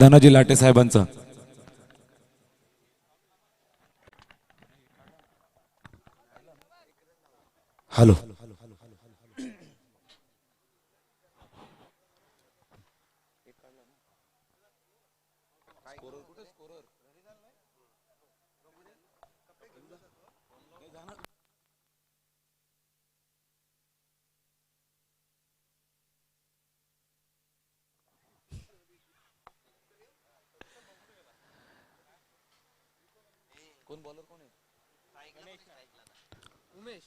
Dhanaji latte साहेबांचं hello कोण bowler कोण आहे उमेश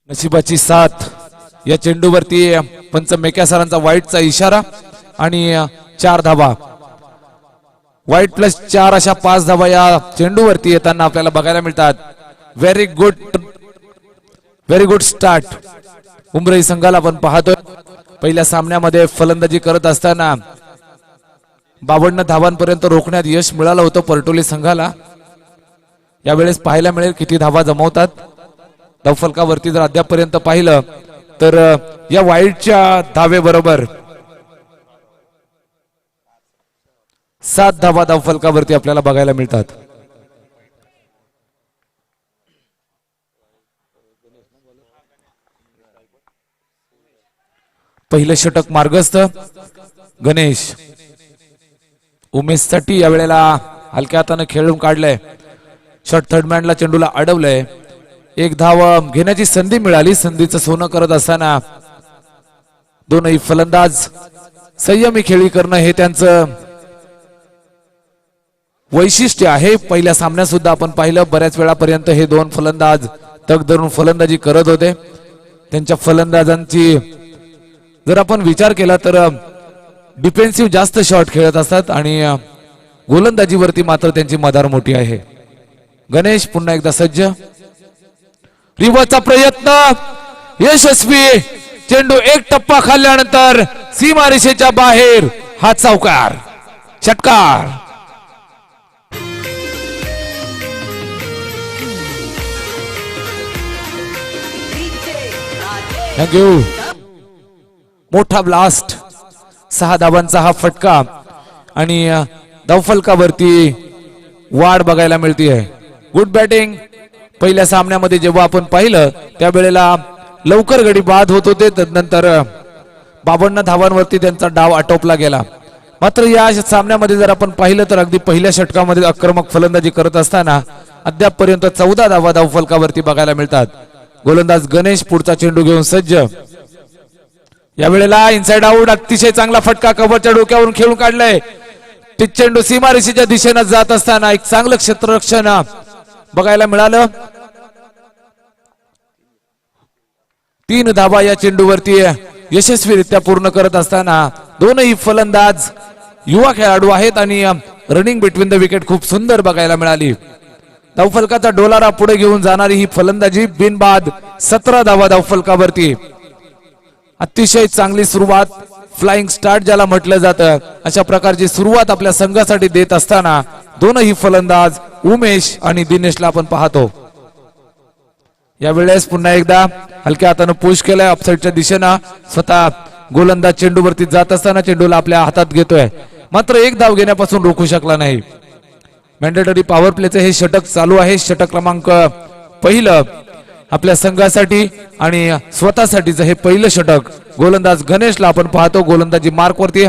नशिबाची साथ या चेंडूवरती पंच मेक्या सरांचा वाईटचा इशारा आणि 4 धावा वाईट प्लस 4 अशा 5 धावा या चेंडूवरती येताना आपल्याला बघायला मिळतात. व्हेरी गुड स्टार्ट उमराई संघाला आपण पाहतोय. पहिल्या सामन्यामध्ये फलंदाजी करत असताना 52 धावांपर्यंत रोखण्यात यश मिळालं होतं परटोली संघाला. यावेळेस पाहायला मिळेल किती धावा जमवतात. धावफलकावरती जर अद्यापपर्यंत पाहिलं तर या वाईटच्या धावेबरोबर 7 धावा धावफलकावरती आपल्याला बघायला मिळतात. पहिलं षटक मार्गस्थ गणेश उमेश साठी यावेळेला हलक्या हाताने खेळून काढलंय. Short third मॅनला चेंडूला अडवलंय. 1 धाव घेण्याची संधी मिळाली. संधीचं सोनं करत असताना दोनही फलंदाज संयमी खेळी करणं हे त्यांचं वैशिष्ट्य आहे. पहिल्या सामन्यात सुद्धा आपण पाहिलं बऱ्याच वेळापर्यंत हे दोन फलंदाज तग धरून फलंदाजी करत होते. त्यांच्या फलंदाजांची जर आपण विचार केला तर डिफेन्सिव्ह जास्त शॉट खेळत असतात आणि गोलंदाजीवरती मात्र त्यांची मदार मोठी आहे. गणेश पुन्हा एकदा सज्ज. रिवर्सचा प्रयत्न यशस्वी. चेंडू एक टप्पा खाल्ल्यानंतर सीमारेषेच्या बाहेर. हा चौकार षटकार. थँक्यू. मोठा ब्लास्ट. 6 धावांचा हा फटका आणि धावफलकावरती वाढ बघायला मिळते. Good batting. पहिल्या सामन्यामध्ये जेव्हा आपण पाहिलं त्यावेळेला लवकर गडी बाद होत होते. तदनंतर 52 धावांवरती त्यांचा डाव आटोपला गेला. मात्र या सामन्यामध्ये जर आपण पाहिलं तर अगदी पहिल्या षटकामध्ये आक्रमक फलंदाजी करत असताना अद्यापपर्यंत 14 धावा धावफलकावरती बघायला मिळतात. गोलंदाज गणेश पुढचा चेंडू घेऊन सज्ज. यावेळेला इनसाइड आउट. अतिशय चांगला फटका कव्हरच्या डोक्यावरून खेळून काढलाय. चेंडू सीमारेषेच्या दिशेने जात असताना एक चांगलं क्षेत्ररक्षण बघायला मिळालं. 3 धावा या चेंडूवरती यशस्वीरित्या पूर्ण करत असताना दोनही फलंदाज युवा खेळाडू आहेत आणि रनिंग बिटवीन द विकेट खूप सुंदर बघायला मिळाली. धावफलकाचा डोलारा पुढे घेऊन जाणारी ही फलंदाजी बिनबाद 17 धावा धावफलकावरती. अतिशय चांगली सुरुवात. फ्लाइंग स्टार्ट ज्याला म्हटलं जातं अशा प्रकारची सुरुवात आपल्या संघासाठी देत असताना दोनही फलंदाज उमेश आणि दिनेशला आपण पाहतो. यावेळेस पुन्हा एकदा हलक्या हाताने पुश केलाय ऑफसाईडच्या दिशेनं. स्वतः गोलंदाज चेंडूवरती जात असताना चेंडूला आपल्या हातात घेतोय. मात्र 1 धाव घेण्यापासून रोखू शकला नाही. मॅन्डेटरी पॉवर प्लेचे हे षटक चालू आहे. षटक क्रमांक पहिलं आपल्या संघासाठी आणि स्वतःसाठीचं हे पहिलं षटक. गोलंदाज गणेशला आपण पाहतो गोलंदाजी मार्क वरती.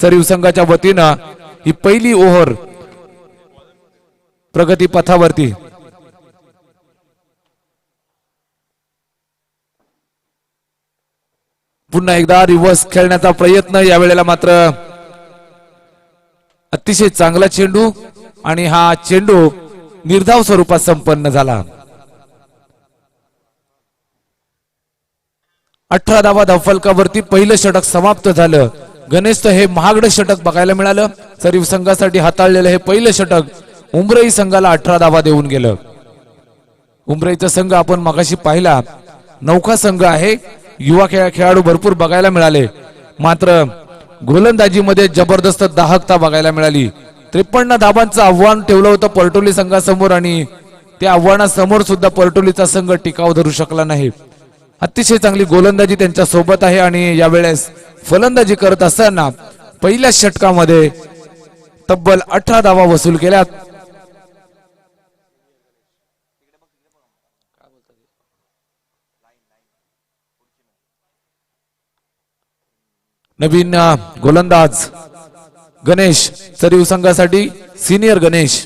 सरीव संघाच्या वतीनं ही पहिली ओव्हर प्रगती पथावरती. पुन्हा एकदा रिव्हर्स खेळण्याचा प्रयत्न. यावेळेला मात्र अतिशय चांगला चेंडू आणि हा चेंडू निर्धाव स्वरूपात संपन्न झाला. 18 धावा धावफलकावरती पहिलं षटक समाप्त झालं. गणेशचं हे महागडं षटक बघायला मिळालं. सरीव संघासाठी हाताळलेलं हे पहिलं षटक उमरई संघाला 18 धावा देऊन गेलं. उमरईचा संघ आपण मगाशी पाहिला नौका संघ आहे. युवा खेळाडू भरपूर बघायला मिळाले, मात्र गोलंदाजीमध्ये जबरदस्त दाहकता बघायला मिळाली. 53 धावांचं आव्हान ठेवलं होतं परटोली संघासमोर आणि त्या आव्हानासमोर सुद्धा परटोलीचा संघ टिकाव धरू शकला नाही. अतिशय चांगली गोलंदाजी त्यांच्या सोबत आहे आणि यावेळेस फलंदाजी करत असताना पहिल्या षटकामध्ये तब्बल 18 धावा वसूल केल्यात. नवीन गोलंदाज गणेश सरीव संघासाठी सिनियर गणेश.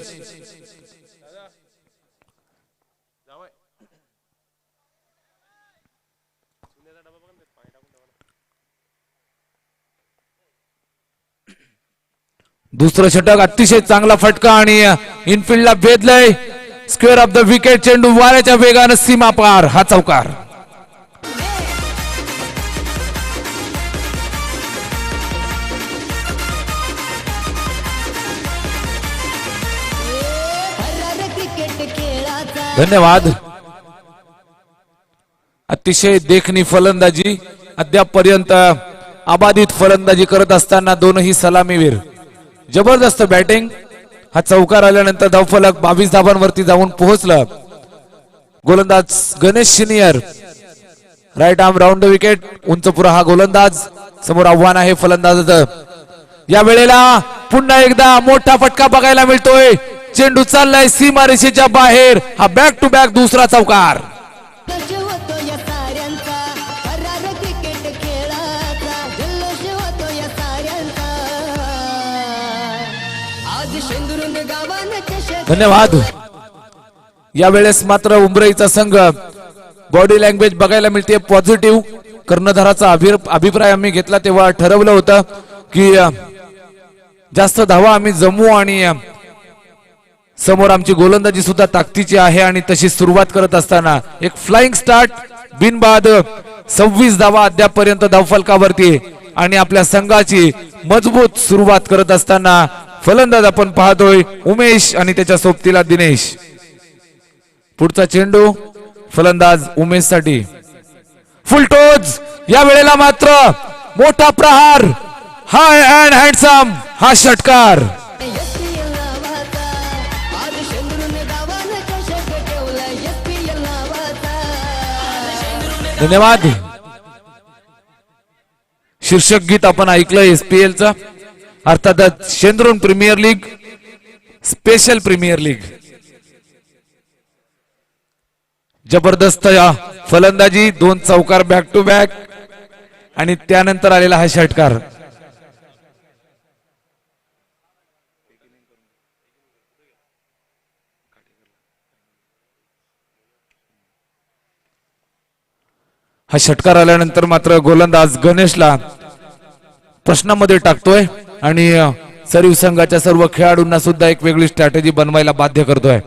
दुसरं षटक अतिशय चांगला फटका आणि इनफिल्डला भेदलंय. Square of the wicket. चेंडू वाऱ्याच्या वेगानं सीमा पार. हा चौकार. धन्यवाद. अतिशय देखणी फलंदाजी अद्यापपर्यंत अबाधित फलंदाजी करत असताना दोनही सलामीवीर. जबरदस्त बॅटिंग. हा चौकार आल्यानंतर धावफलक 22 धावांवरती जाऊन पोहोचलं. गोलंदाज Ganesh senior right arm round the wicket. उंचपुरा हा गोलंदाज. समोर आव्हान आहे फलंदाजाचं. या वेळेला पुन्हा एकदा मोठा फटका बघायला मिळतोय. चेंडू चाललाय सीमारेषेच्या बाहेर. हा बॅक टू बॅक दुसरा चौकार. धन्यवाद. यावेळेस मात्र उमरईचा संघ बॉडी लँग्वेज बघायला मिळते पॉझिटिव्ह. कर्णधाराचा अभिप्राय आम्ही घेतला तेव्हा ठरवलं होतं की जास्त धावा आम्ही जमवू आणि समोर आमची गोलंदाजी सुद्धा ताकदीची आहे आणि तशी सुरुवात करत असताना एक फ्लाइंग स्टार्ट बिनबाद 26 धावा अद्यापपर्यंत धावफलकावरती आणि आपल्या संघाची मजबूत सुरुवात करत असताना फलंदाज आपण पाहतोय उमेश आणि त्याच्या सोबतीला दिनेश. पुढचा चेंडू फलंदाज उमेश साठी. फुलटोज. या वेळेला मात्र मोठा प्रहार. हाय अँड हँडसम हा षटकार. धन्यवाद. शीर्षक गीत आपण ऐकलं एसपीएल चा, अर्थातच शेंद्रोन premier league special premier league. जबरदस्त फलंदाजी. 2 चौकार बॅक टू बॅक आणि त्यानंतर आलेला हा षटकार. हा षटकार आल्यानंतर मात्र गोलंदाज गणेशला प्रश्नामध्ये टाकतोय आणि सरीव संघाच्या सर्व खेळाडूंना सुद्धा एक वेगळी स्ट्रॅटेजी बनवायला बाध्य करतोय.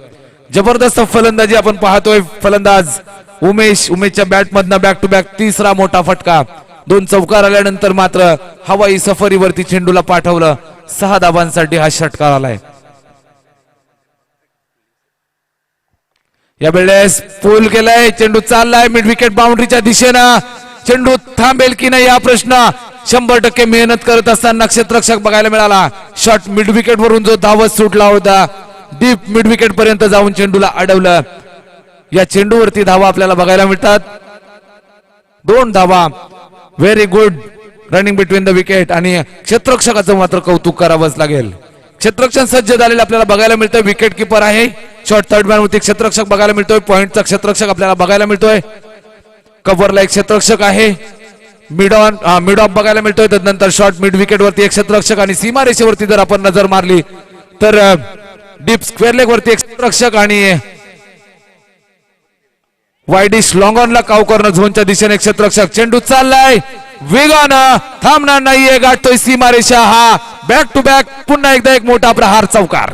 जबरदस्त फलंदाजी आपण पाहतोय. फलंदाज उमेशच्या बॅट मधनं बॅक टू बॅक तिसरा मोठा फटका. 2 चौकार आल्यानंतर मात्र हवाई सफरीवरती चेंडूला पाठवलं. 6 धावांसाठी हा षटकार आलाय. या वेळेस पूल केलाय. चेंडू चाललाय मिड विकेट बाउंड्रीच्या दिशेनं. चेंडू थांबेल की नाही हा प्रश्न 100% मेहनत करत असताना क्षेत्ररक्षक बघायला मिळाला. शॉट मिड विकेट वरून जो धावत सुटला होता डीप मिड विकेट पर्यंत जाऊन चेंडूला अडवलं. या चेंडूवरती धावा आपल्याला बघायला मिळतात. 2 धावा. Very good running between the wicket आणि क्षेत्ररक्षकाचं मात्र कौतुक करावंच लागेल. क्षेत्ररक्षण सज्ज झालेलं आपल्याला बघायला मिळतंय. विकेट किपर आहे. शॉर्ट थर्ड मॅन वरती क्षेत्ररक्षक बघायला मिळतोय. पॉइंटचा क्षेत्ररक्षक आपल्याला बघायला मिळतोय. कव्हरला एक क्षेत्ररक्षक आहे. मिड ऑफ बघायला मिळतोय. त्यानंतर शॉर्ट मिड विकेट वरती एक क्षेत्ररक्षक आणि सीमा रेषेवरती जर आपण नजर मारली तर डीप स्क्वेअर लेग वरती एक क्षेत्ररक्षक आणि वाईडिश लॉंग ऑनला काव कॉर्नर झोनच्या दिशेने एक क्षेत्ररक्षक. चेंडू चाललाय वेगानं थांबणार नाहीये. गाठतोय सीमा रेषा. हा बॅक टू बॅक पुन्हा एकदा एक मोठा प्रहार चौकार.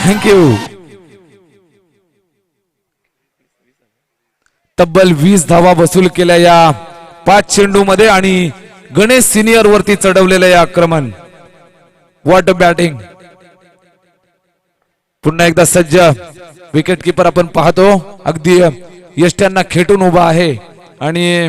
थँक्यू. तब्बल 20 धावा वसूल केल्या या 5 चेंडू मध्ये आणि गणेश सिनियर वरती चढवलेलं आहे आक्रमण. What a batting. पुन्हा एकदा सज्ज विकेट किपर आपण पाहतो अगदी यष्ट्यांना खेटून उभा आहे आणि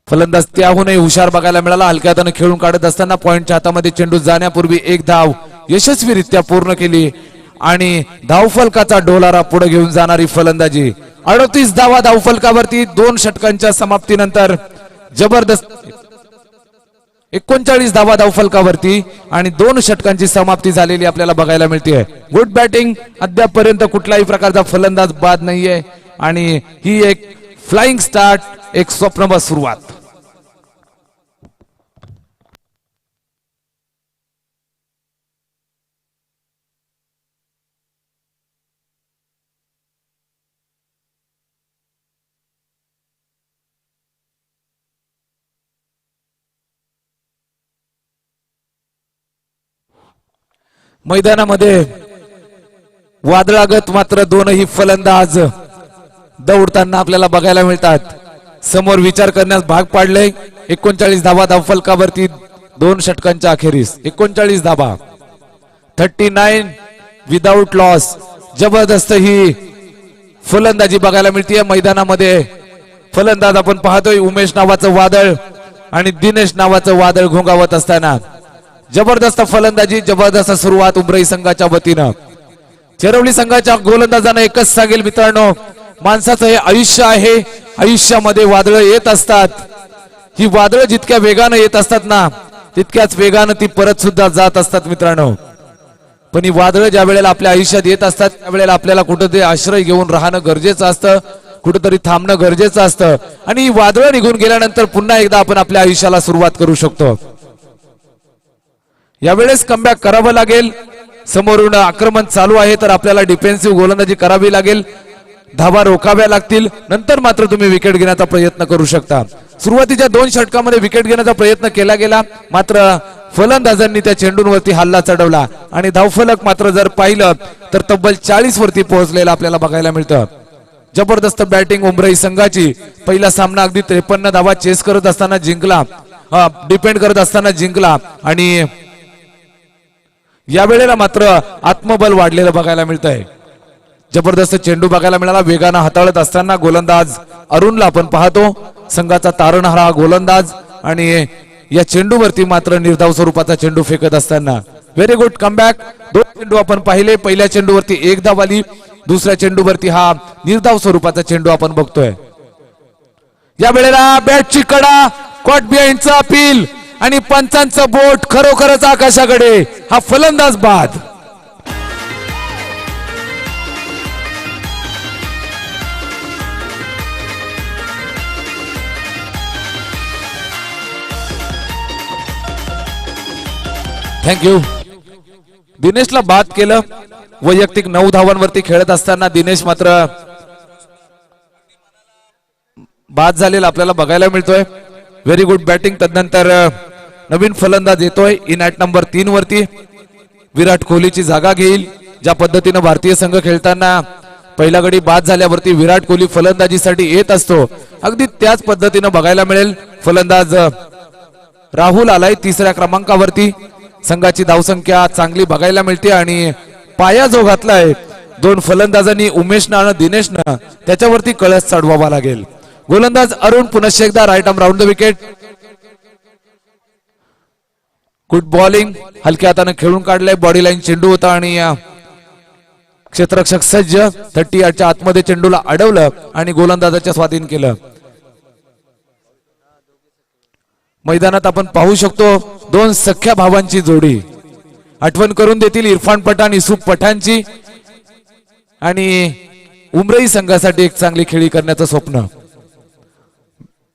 फलंदाज त्याहूनही हुशार बघायला मिळाला. हलक्या हाताने खेळून काढत असताना पॉइंटच्या हातामध्ये चेंडू जाण्यापूर्वी एक धाव यशस्वीरित्या पूर्ण केली आणि धावफलकाचा डोलारा पुढे घेऊन जाणारी फलंदाजी. 38 धावा धावफलकावरती 2 षटकांच्या समाप्तीनंतर जबरदस्त 39 धावा धावफलकावरती आणि 2 षटकांची समाप्ती झालेली आपल्याला बघायला मिळते. Good batting. अद्यापपर्यंत कुठल्याही प्रकारचा फलंदाज बाद नाहीये आणि ही एक फ्लाइंग स्टार्ट, एक स्वप्नमय सुरुवात. मैदानामध्ये वादळागत मात्र दोनही फलंदाज दौडताना आपल्याला बघायला मिळतात. समोर विचार करण्यास भाग पाडले. 39 धावा धावफलकावरती 2 षटकांच्या अखेरीस 39 धावा, 39 विदाउट लॉस. जबरदस्त ही फलंदाजी बघायला मिळते मैदानामध्ये. फलंदाज आपण पाहतोय उमेश नावाचं वादळ आणि दिनेश नावाचं वादळ घोंगावत असताना जबरदस्त फलंदाजी, जबरदस्त सुरुवात उमराई संघाच्या वतीनं. चेरवली संघाच्या गोलंदाजांना एकच सांगेल मित्रांनो, माणसाचं हे आयुष्य आहे. आयुष्यामध्ये वादळ येत असतात. ही वादळ जितक्या वेगानं येत असतात ना तितक्याच वेगानं ती परत सुद्धा जात असतात मित्रांनो. पण ही वादळ ज्या वेळेला आपल्या आयुष्यात येत असतात त्यावेळेला आपल्याला कुठेतरी आश्रय घेऊन राहणं गरजेचं असतं, कुठेतरी थांबणं गरजेचं असतं आणि ही वादळ निघून गेल्यानंतर पुन्हा एकदा आपण आपल्या आयुष्याला सुरुवात करू शकतो. यावेळेस कमबॅक करावं लागेल. समोरून आक्रमण चालू आहे तर आपल्याला डिफेन्सिव्ह गोलंदाजी करावी लागेल. धावा रोखाव्या लागतील. नंतर मात्र तुम्ही विकेट घेण्याचा प्रयत्न करू शकता. सुरुवातीच्या 2 षटकामध्ये विकेट घेण्याचा प्रयत्न केला गेला मात्र फलंदाजांनी त्या चेंडूंवरती हल्ला चढवला आणि धावफलक मात्र जर पाहिलं तर तब्बल 40 वरती पोहोचलेला आपल्याला बघायला मिळतं. जबरदस्त बॅटिंग उमराई संघाची. पहिला सामना अगदी 53 धावा चेस करत असताना जिंकला, डिपेंड करत असताना जिंकला आणि या वेळेला मात्र आत्मबल वाढलेलं बघायला मिळतंय. जबरदस्त चेंडू बघायला मिळाला. वेगानं हाताळत असताना गोलंदाज अरुणला आपण पाहतो, संघाचा तारणहारा गोलंदाज आणि या चेंडूवरती मात्र निर्धाव स्वरूपाचा चेंडू फेकत असताना व्हेरी गुड कमबॅक. 2 चेंडू आपण पाहिले. पहिल्या चेंडूवरती 1 धाव आली, दुसऱ्या चेंडूवरती हा निर्धाव स्वरूपाचा चेंडू आपण बघतोय. या वेळेला बॅटची कडा, कॉट बिहाइंडचा अपील आणि पंचांचं बोट खरोखरच आकाशाकडे. हा फलंदाज बाद. थँक्यू. दिनेशला बाद केलं. वैयक्तिक 9 धावांवरती खेळत असताना दिनेश मात्र बाद झालेला आपल्याला बघायला मिळतोय. Very good batting. तदनंतर नवीन फलंदाज येतोय इन ॲट नंबर 3 वरती. विराट कोहलीची जागा घेईल. ज्या पद्धतीनं भारतीय संघ खेळताना पहिला गडी बाद झाल्यावरती विराट कोहली फलंदाजीसाठी येत असतो अगदी त्याच पद्धतीनं बघायला मिळेल. फलंदाज राहुल आलाय 3ऱ्या क्रमांकावरती. संघाची धावसंख्या चांगली बघायला मिळते आणि पाया जो घातलाय 2 फलंदाजांनी उमेशनं आणि दिनेशनं त्याच्यावरती कळस चढवावा लागेल. गोलंदाज अरुण पुनश्च एकदा right arm round the wicket. Good bowling. हलक्या हाताने खेळून काढलाय. बॉडी लाईन चेंडू होता आणि क्षेत्ररक्षक सज्ज 38च्या आतमध्ये चेंडूला अडवलं आणि गोलंदाजाच्या स्वाधीन केलं. मैदानात आपण पाहू शकतो 2 सख्या भावांची जोडी. आठवण करून देतील इरफान पठाण, युसुफ पठाणची आणि उमराई संघासाठी एक चांगली खेळी करण्याचं स्वप्न.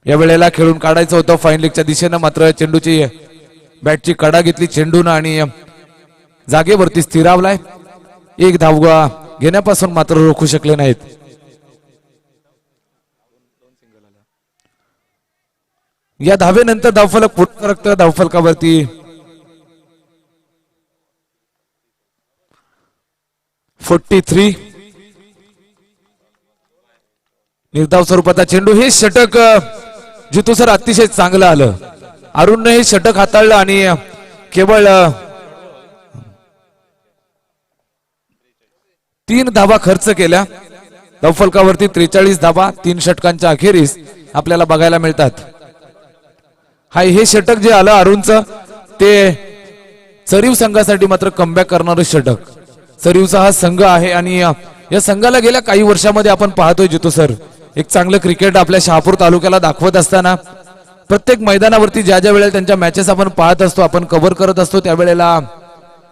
या वेळेला खेळून काढायचं होतं फाईन लेगच्या दिशेनं मात्र चेंडूची बॅटची कडा घेतली चेंडून आणि जागेवरती स्थिरावलाय. 1 धाव घेण्यापासून मात्र रोखू शकले नाहीत. या धावेनंतर धावफलक पुढे सरकतं. धावफलकावरती 43. निर्धाव स्वरूपाचा चेंडू. हे षटक जितू सर अतिशय चांगलं आलं. अरुणने हे षटक हाताळलं आणि केवळ 3 धावा खर्च केल्या. धावफलकावरती 43 धावा 3 षटकांच्या अखेरीस आपल्याला बघायला मिळतात. हे षटक जे आलं अरुणचं ते चरीव संघासाठी मात्र कमबॅक करणारं षटक. चरीवचा हा संघ आहे आणि या संघाला गेल्या काही वर्षामध्ये आपण पाहतोय जितू सर एक चांगलं क्रिकेट आपल्या शहापूर तालुक्याला दाखवत असताना प्रत्येक मैदानावरती ज्या ज्या वेळेला त्यांच्या मॅचेस आपण पाहत असतो, आपण कव्हर करत असतो, त्यावेळेला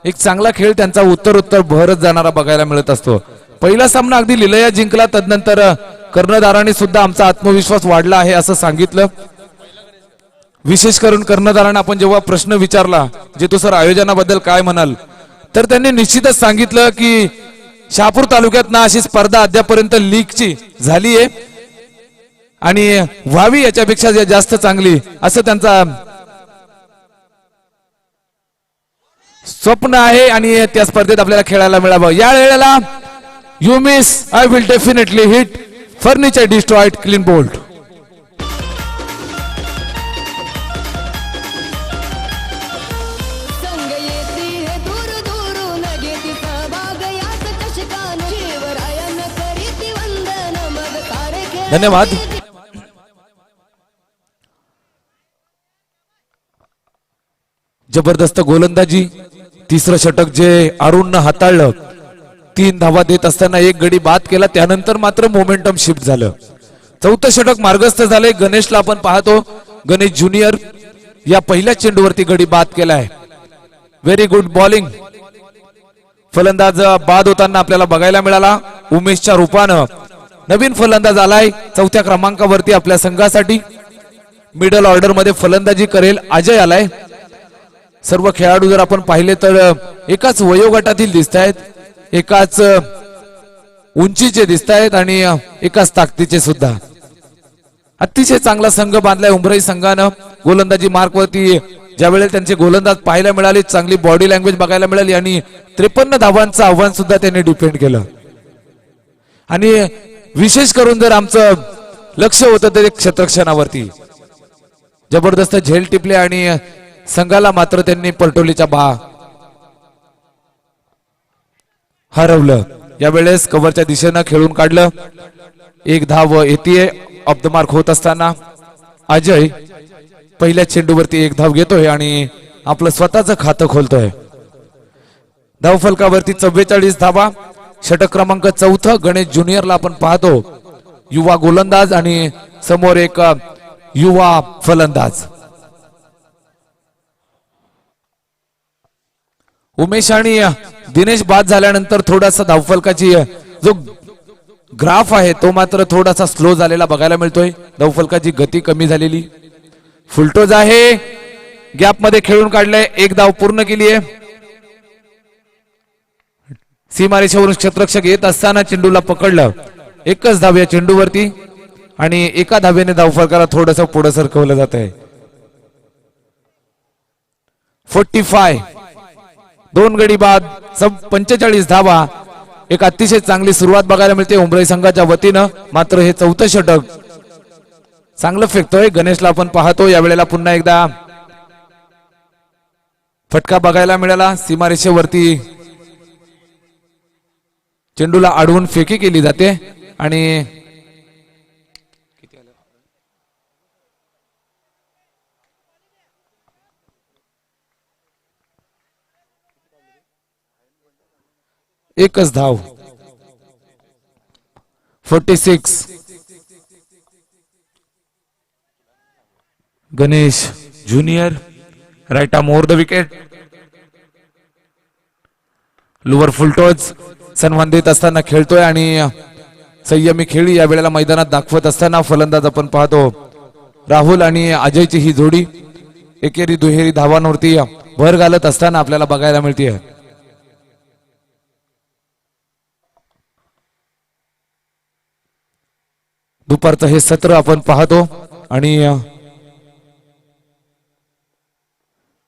एक चांगला खेळ त्यांचा उत्तर भरत जाणारा बघायला मिळत असतो. पहिला सामना अगदी लिलया जिंकला. तदनंतर कर्णधाराने सुद्धा आमचा आत्मविश्वास वाढला आहे असं सांगितलं. विशेष करून कर्णधारांना आपण जेव्हा प्रश्न विचारला जितू सर आयोजनाबद्दल काय म्हणाल, तर त्यांनी निश्चितच सांगितलं की शहापूर तालुक्यात ना अशी स्पर्धा अद्यापर्यंत लीगची झालीये आणि व्हावी याच्यापेक्षा जास्त चांगली असं त्यांचा स्वप्न आहे आणि त्या स्पर्धेत आपल्याला खेळायला मिळावं. या वेळेला you miss I will definitely hit furniture destroyed clean bolt. धन्यवाद. जबरदस्त गोलंदाजी. तिसरं षटक जे अरुणनं हाताळलं. 3 धावा देत असताना 1 गडी बाद केला. त्यानंतर मात्र मोमेंटम शिफ्ट झालं. चौथं षटक मार्गस्थ झालंय. गणेशला आपण पाहतो. गणेश ज्युनियर या पहिल्या चेंडूवरती गडी बाद केलाय. Very good bowling. फलंदाज बाद होताना आपल्याला बघायला मिळाला. उमेशच्या रूपानं नवीन फलंदाज आलाय 4थ्या क्रमांकावरती आपल्या संघासाठी. मिडल ऑर्डर मध्ये फलंदाजी करेल अजय आलाय. सर्व खेळाडू जर आपण पाहिले तर एकाच वयोगटातील दिसत आहेत, एकाच उंचीचे दिसत आहेत आणि एकाच ताकदीचे सुद्धा. अतिशय चांगला संघ बांधलाय उमराई संघानं. गोलंदाजी मार्कवरती ज्यावेळेला त्यांचे गोलंदाज पाहायला मिळाले, चांगली बॉडी लँग्वेज बघायला मिळाली आणि 53 धावांचं आव्हान सुद्धा त्यांनी डिफेंड केलं. आणि विशेष करून जर आमचं लक्ष होतं तर क्षेत्ररक्षणावरती जबरदस्त झेल टिपले आणि संघाला मात्र त्यांनी पलटोलीच्या हरवलं. यावेळेस कव्हरच्या दिशेनं खेळून काढलं. 1 धाव येते. ऑफ द मार्क होत असताना अजय पहिल्या चेंडूवरती 1 धाव घेतोय आणि आपलं स्वतःचं खातं खोलतोय. धावफलकावरती 44 धावा. षटक क्रमांक 4 गणेश ज्युनियरला आपण पाहतो. युवा गोलंदाज आणि समोर एक युवा फलंदाज. उमेश आणि दिनेश बाद झाल्यानंतर थोडासा धावफलकाची जो ग्राफ आहे तो मात्र थोडासा स्लो झालेला बघायला मिळतोय. धावफलकाची गती कमी झालेली. फुलटोज आहे. गॅप मध्ये खेळून काढलंय. 1 धाव पूर्ण केली आहे. सीमारेषेवरून क्षेत्ररक्षक येत असताना चेंडूला पकडलं. 1च धाव या चेंडूवरती आणि 1 धावेने धावफलकाला थोडस पुढे सरकवलं जात आहे. 45 2 गडी बाद 45 धावा. एक अतिशय चांगली सुरुवात बघायला मिळते उमराई संघाच्या वतीनं. मात्र हे 4थं षटक चांगलं फेकतोय. गणेशला आपण पाहतो. यावेळेला पुन्हा एकदा फटका बघायला मिळाला. सीमारेषेवरती चेंडूला अडवून फेकी केली जाते आणि एकच धाव. 46 Ganesh junior right arm over the wicket. Lower full toss सन्मान देत असताना खेळतोय आणि संयमी खेळी या वेळेला मैदानात दाखवत असताना फलंदाज आपण पाहतो राहुल आणि अजयची ही जोडी एकेरी दुहेरी धावांवरती भर घालत असताना आपल्याला बघायला मिळते. दुपारचं हे सत्र आपण पाहतो आणि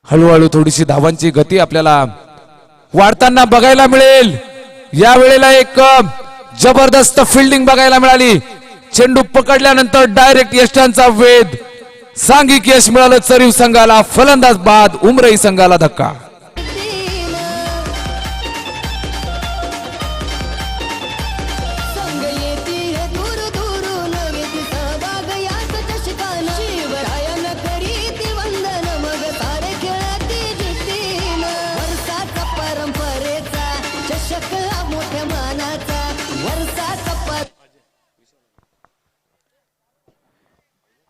हळूहळू थोडीशी धावांची गती आपल्याला वाढताना बघायला मिळेल. या वेळेला एक जबरदस्त फिल्डिंग बघायला मिळाली. चेंडू पकडल्यानंतर डायरेक्ट यष्टांचा वेध, सांघिक यश मिळालं चरीव संघाला. फलंदाज बाद, उमरई संघाला धक्का.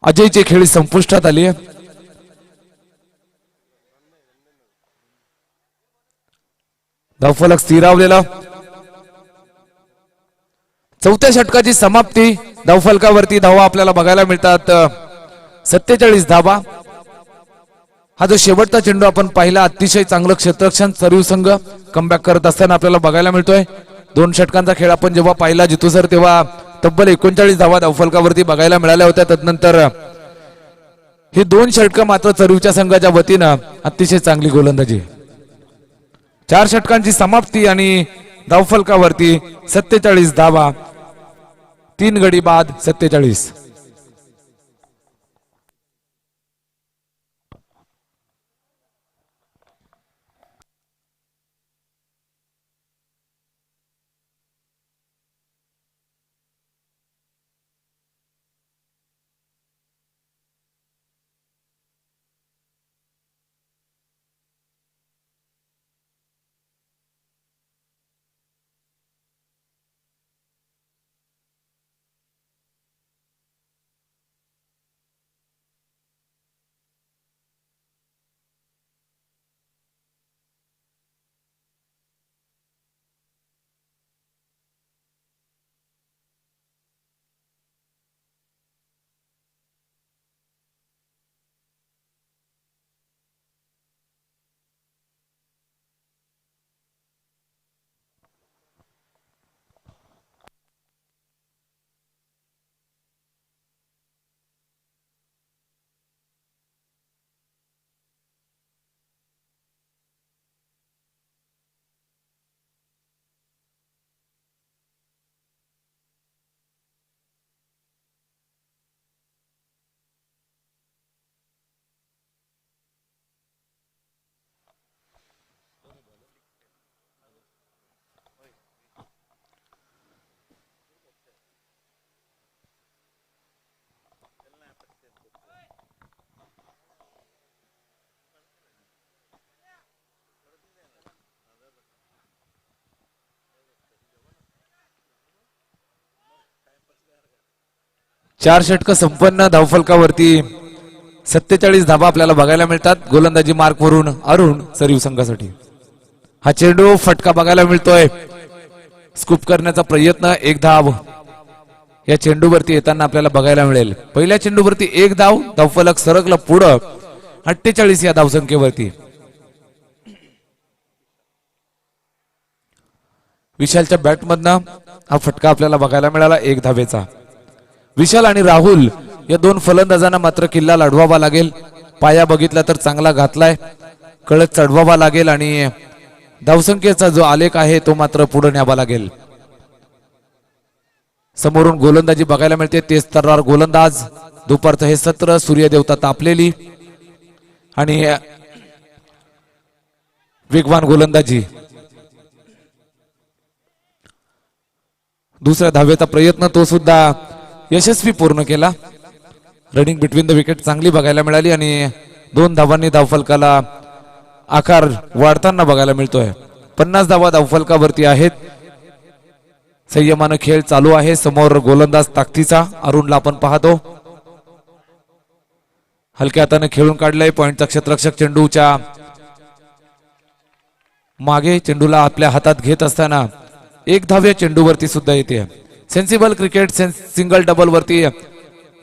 अजयची खेळी संपुष्टात आली आहे. धावफलक स्थिरावलेला. चौथ्या षटकाची समाप्ती. धावफलकावरती धावा आपल्याला बघायला मिळतात 47 धावा. हा जो शेवटचा चेंडू आपण पाहिला, अतिशय चांगलं क्षेत्ररक्षण चरीव संघ कमबॅक करत असताना आपल्याला बघायला मिळतोय. 2 षटकांचा खेळ आपण जेव्हा पाहिला जितू सर, तेव्हा तब्बल 39 धावा धावफलकावरती बघायला मिळाल्या होत्या. तदनंतर ही 2 षटकं मात्र चरीवच्या संघाच्या वतीनं अतिशय चांगली गोलंदाजी. 4 षटकांची समाप्ती आणि धावफलकावरती 47 धावा. 3 गडी बाद 47. चार षटक संपन्न. धावफलकावरती 47 धावा आपल्याला बघायला मिळतात. गोलंदाजी मार्क वरून अरुण चरीव संघासाठी. हा चेंडू फटका बघायला मिळतोय. स्कूप करण्याचा प्रयत्न. 1 धाव या चेंडूवरती येताना आपल्याला बघायला मिळेल. पहिल्या चेंडूवरती 1 धाव. धावफलक सरकला पुढं 48 या धावसंख्येवरती. विशालच्या बॅटमधनं हा फटका आपल्याला बघायला मिळाला 1 धावेचा. विशाल आणि राहुल या 2 फलंदाजांना मात्र किल्ला लढवावा लागेल. पाया बघितला तर चांगला घातलाय. कळत चढवावा लागेल आणि धावसंख्येचा जो आलेख आहे तो मात्र पुढे न्यावा लागेल. समोरून गोलंदाजी बघायला मिळते. तेज तर्रार गोलंदाज. दुपारचं हे सत्र. सूर्यदेवता तापलेली आणि वेगवान गोलंदाजी. दुसऱ्या धावेचा प्रयत्न तो सुद्धा यशस्वी पूर्ण केला. रनिंग बिटवीन द विकेट चांगली बघायला मिळाली आणि 2 धावांनी धावफलकाला आकार वाढताना बघायला मिळतोय. 50 धावा धावफलकावरती आहेत. संयमानं खेळ चालू आहे. समोर गोलंदाज ताकदीचा अरुणला आपण पाहतो. हलक्या हाताने खेळून काढलंय. पॉइंटचा क्षेत्ररक्षक चेंडूच्या मागे चेंडूला आपल्या हातात घेत असताना 1 धाव या चेंडूवरती सुद्धा येते. सेन्सिबल क्रिकेट सिंगल डबल वरती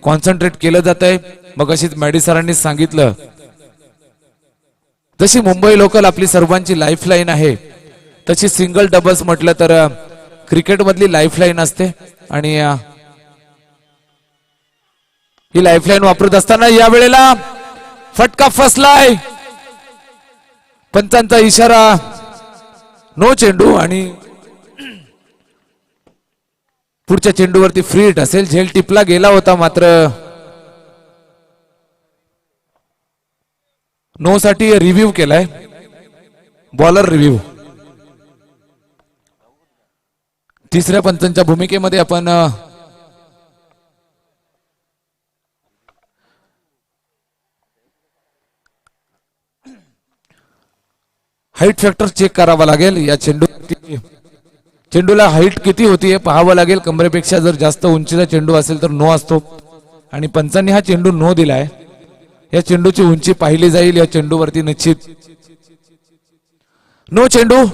कॉन्सन्ट्रेट केलं जात आहे. मग अशीच मॅडी सरांनी सांगितलं, जशी मुंबई लोकल आपली सर्वांची लाईफलाईन आहे तशी सिंगल डबल्स म्हटलं तर क्रिकेट मधली लाईफलाईन असते. आणि ही लाईफलाईन वापरत असताना या वेळेला फटका फसलाय. पंचांचा इशारा नो चेंडू आणि पुढच्या चेंडूवरती फ्री हिट असेल. झेल टिपला गेला होता मात्र नो साठी रिव्ह्यू केलाय. Bowler review. तिसऱ्या पंचांच्या भूमिकेमध्ये आपण हाईट फॅक्टर चेक करावा लागेल. या चेंडूला हाईट किती होती हे पाहावं लागेल. कमरेपेक्षा जर जास्त उंचीचा चेंडू असेल तर नो असतो आणि पंचांनी हा चेंडू नो दिलाय. या चेंडूची उंची पाहिली जाईल. या चेंडूवरती निश्चित नो चेंडू.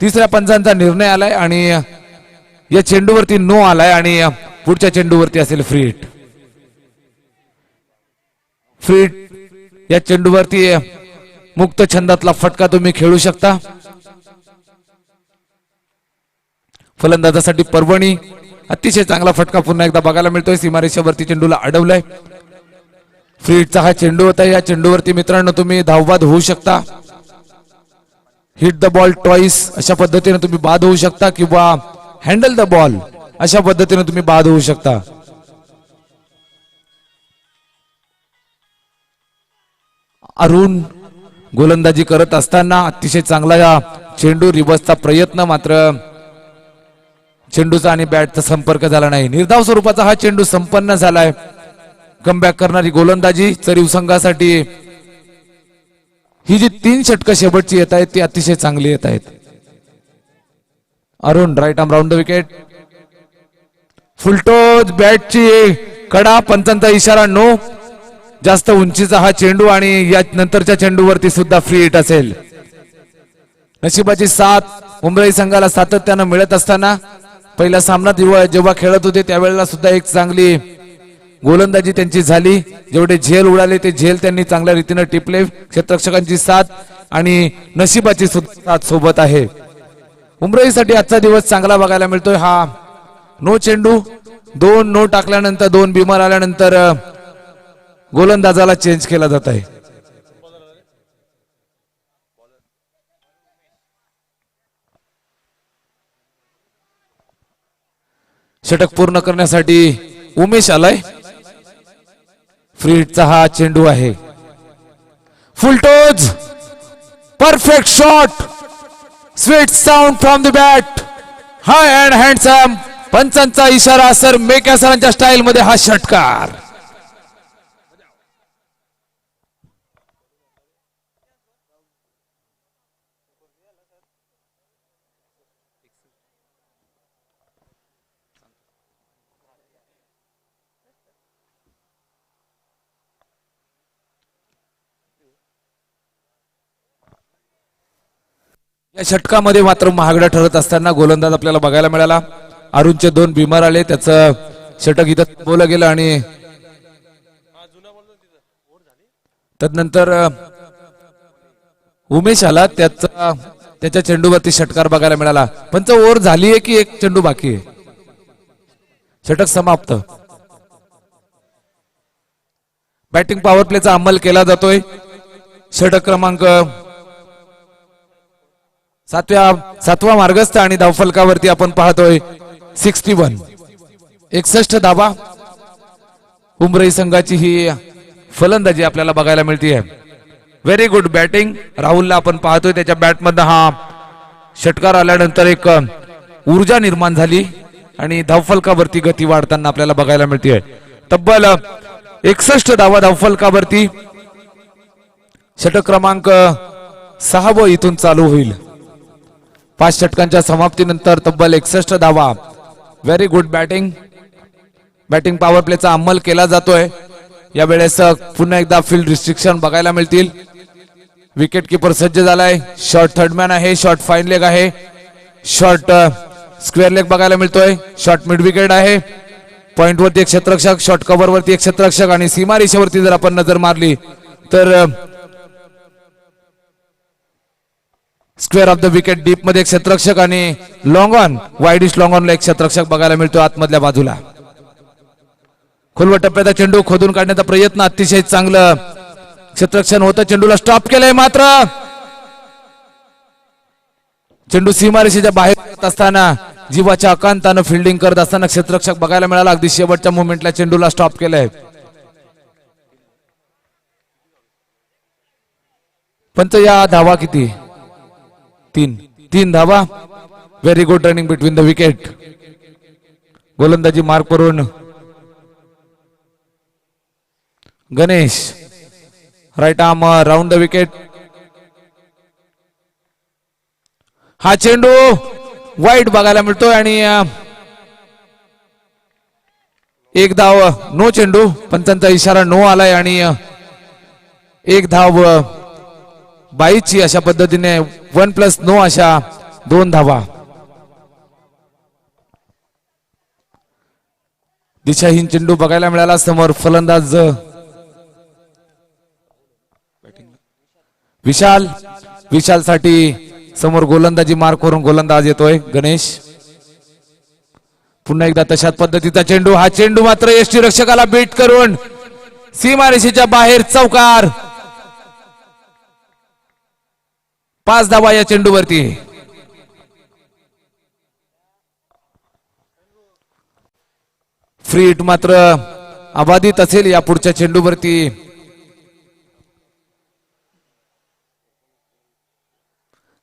तिसऱ्या पंचांचा निर्णय आलाय आणि या चेंडूवरती नो आलाय आणि पुढच्या चेंडूवरती असेल फ्री हिट. Free hit. या चेंडूवरती मुक्त छंदातला फटका तुम्ही खेळू शकता. फलंदाजासाठी पर्वणी. अतिशय चांगला फटका पुन्हा एकदा बघायला मिळतोय. सीमारेषेवरती चेंडूला अडवलाय. फ्री हिटचा हा चेंडू होता. या चेंडूवरती मित्रांनो तुम्ही धावबाद होऊ शकता. हिट द बॉल ट्वाइस अशा पद्धतीने तुम्ही बाद होऊ शकता किंवा हँडल द बॉल अशा पद्धतीने तुम्ही बाद होऊ शकता. अरुण गोलंदाजी करत असताना अतिशय चांगला चेंडू. रिवर्सचा प्रयत्न मात्र चेंडूचा आणि बॅटचा संपर्क झाला नाही. निर्धाव स्वरूपाचा हा चेंडू संपन्न झालाय. कमबॅक करणारी गोलंदाजी चरीव संघासाठी. ही जी 3 षटकं शेवटची येत आहेत ती अतिशय चांगली येत आहेत. Arun right arm round the wicket. Full toss बॅटची कडा. पंचांचा इशारा नो. जास्त उंचीचा हा चेंडू आणि या नंतरच्या चेंडूवरती सुद्धा फ्री हिट असेल. नशिबाची साथ मुंबई संघाला सातत्यानं मिळत असताना पहिला सामना जेव्हा खेळत होते त्यावेळेला सुद्धा एक चांगली गोलंदाजी त्यांची झाली. जेवढे झेल उडाले ते झेल त्यांनी चांगल्या रीतीने टिपले. क्षेत्ररक्षकांची साथ आणि नशिबाची साथ सोबत आहे. मुंबईसाठी आजचा दिवस चांगला बघायला मिळतोय. हा नो चेंडू. 2 नो टाकल्यानंतर 2 बिमर आल्यानंतर गोलंदाजाला चेंज केला जात आहे. षटक पूर्ण करण्यासाठी उमेश आलाय. फ्री हिटचा हा चेंडू आहे. Full toss. Perfect shot. Sweet sound from the bat. High and handsome. पंचांचा इशारा. सर मेका सरांच्या स्टाईल मध्ये हा षटकार. या षटकामध्ये मात्र महागडा ठरत असताना गोलंदाज आपल्याला बघायला मिळाला. अरुणचे 2 बिमार आले. त्याचं षटक इथं थांबवलं गेलं आणि तदनंतर उमेश आला. त्याच्या चेंडूवरती षटकार बघायला मिळाला. पंच ओव्हर झालीये की एक चेंडू बाकी आहे. षटक समाप्त. बॅटिंग पॉवर प्लेचा अंमल केला जातोय. षटक क्रमांक 7वा मार्गस्थ आणि धावफलकावरती आपण पाहतोय 61. 61 धावा. उमराई संघाची ही फलंदाजी आपल्याला बघायला मिळते. Very good batting. राहुलला आपण पाहतोय त्याच्या बॅटमधनं हा षटकार आल्यानंतर एक ऊर्जा निर्माण झाली आणि धावफलकावरती गती वाढताना आपल्याला बघायला मिळते. तब्बल 61 धावा धावफलकावरती. षटक क्रमांक 6 इथून चालू होईल. 5 षटकांच्या समाप्तीनंतर तब्बल 61 धावा. Very good batting. Batting power प्लेचा अंमल केला जातोय. यावेळेस पुन्हा एकदा फील्ड रिस्ट्रिक्शन बघायला मिळतील. विकेट किपर सज्ज झालाय. शॉर्ट थर्डमॅन आहे. शॉर्ट फाईन लेग आहे. शॉर्ट स्क्वेअर लेग बघायला मिळतोय. शॉर्ट मिड विकेट आहे. पॉइंट वरती एक क्षेत्ररक्षक. शॉर्ट कव्हर वरती एक क्षेत्ररक्षक आणि सीमारेषेवरती जर आपण नजर मारली तर square of the wicket deep मध्ये एक क्षेत्ररक्षक आणि लॉंग ऑन वाईडिश लॉंग ऑनला एक क्षेत्ररक्षक बघायला मिळतो आतमधल्या बाजूला. खोलवर टप्प्याचा चेंडू खोदून काढण्याचा प्रयत्न. अतिशय चांगलं क्षेत्ररक्षण होतं. चेंडूला स्टॉप केलंय मात्र चेंडू सीमारेषेच्या बाहेर असताना जीवाच्या अकांतानं फिल्डिंग करत असताना क्षेत्ररक्षक बघायला मिळाला. अगदी शेवटच्या मोमेंटला चेंडूला स्टॉप केलंय. पंच या धावा किती? 3 धावा. Very good running between the wicket. गोलंदाजी मार्क करून Ganesh right arm round the wicket. हा चेंडू वाईट बघायला मिळतोय आणि एक धाव. नो चेंडू. पंचांचा इशारा नो आलाय आणि एक धाव बाईची. अशा पद्धतीने 1+नो अशा 2 धावा. दिशाहीन चेंडू बघायला मिळाला. समोर फलंदाज विशाल साठी समोर गोलंदाजी मार्क करून गोलंदाज येतोय गणेश. पुन्हा एकदा तशाच पद्धतीचा चेंडू. हा चेंडू मात्र यष्टी रक्षकाला बीट करून सीमारेषेच्या बाहेर चौकार. 5 धावा या चेंडूवरती. फ्री हिट मात्र अबाधित असेल या पुढच्या चेंडूवरती.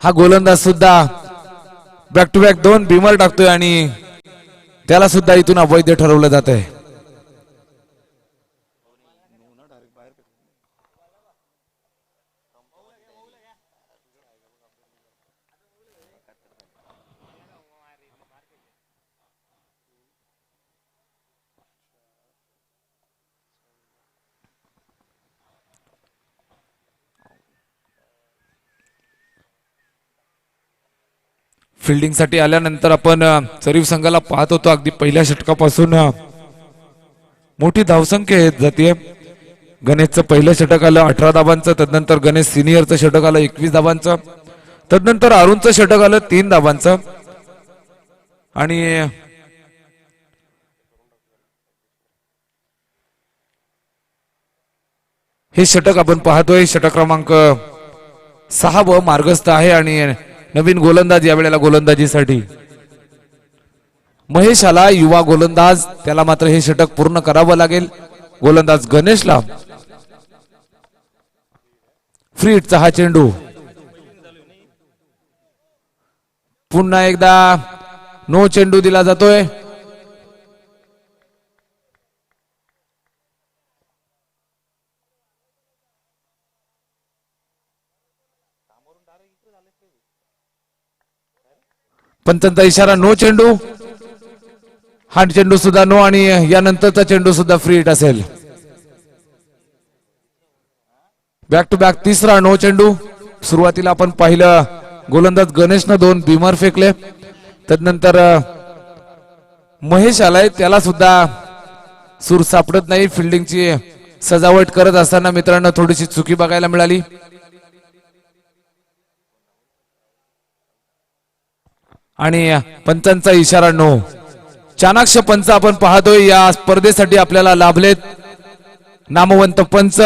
हा गोलंदाज सुद्धा बॅक टू बॅक 2 बिमर टाकतोय आणि त्याला सुद्धा इथून अवैध ठरवलं जात आहे. फिल्डिंग साठी आल्यानंतर आपण सरीव संघाला पाहत होतो. अगदी पहिल्या षटकापासून मोठी धावसंख्या येत जाते. गणेशचं पहिलं षटक आलं 18 धावांचं. तदनंतर गणेश सिनियरचं षटक आलं 21 धावांचं. तदनंतर अरुणचं षटक आलं 3 धावांचं. आणि हे षटक आपण पाहतोय. षटक क्रमांक 6 मार्गस्थ आहे आणि नवीन गोलंदाज यावेळेला गोलंदाजीसाठी महेश आला. युवा गोलंदाज. त्याला मात्र हे षटक पूर्ण करावं लागेल. गोलंदाज गणेशला. फ्री हिटचा हा चेंडू. पुन्हा एकदा नो चेंडू दिला जातोय. पंचांचा इशारा नो चेंडू. हा चेंडू सुद्धा नो आणि यानंतरचा चेंडू सुद्धा फ्री हिट असेल. बॅक टू बॅक तिसरा नो चेंडू. सुरुवातीला आपण पाहिलं गोलंदाज गणेशनं 2 बिमर फेकले. तदनंतर महेश आलाय. त्याला सुद्धा सूर सापडत नाही. फिल्डिंगची सजावट करत असताना मित्रांनो थोडीशी चुकी बघायला मिळाली. आणि पंचांचा इशारा नो. चाणाक्ष पंच आपण पाहतोय. या स्पर्धेसाठी आपल्याला लाभलेत नामवंत पंच.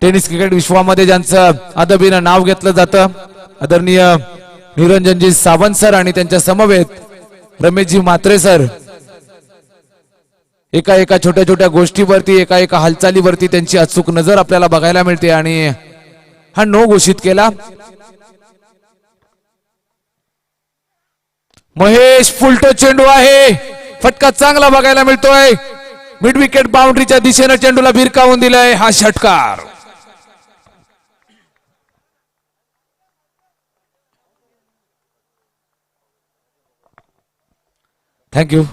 टेनिस क्रिकेट विश्वामध्ये ज्यांचं अदबीनं नाव घेतलं जातं आदरणीय निरंजनजी सावंत सर आणि त्यांच्या समवेत रमेशजी म्हात्रे सर. एका छोट्या छोट्या गोष्टीवरती एका हालचालीवरती त्यांची अचूक नजर आपल्याला बघायला मिळते. आणि हा नो घोषित केला. महेश फुलटो चेंडू आहे. फटका चांगला बघायला मिळतोय. मिड विकेट बाउंड्रीच्या दिशेनं चेंडूला भिरकावून दिलाय. हा षटकार. थँक्यू.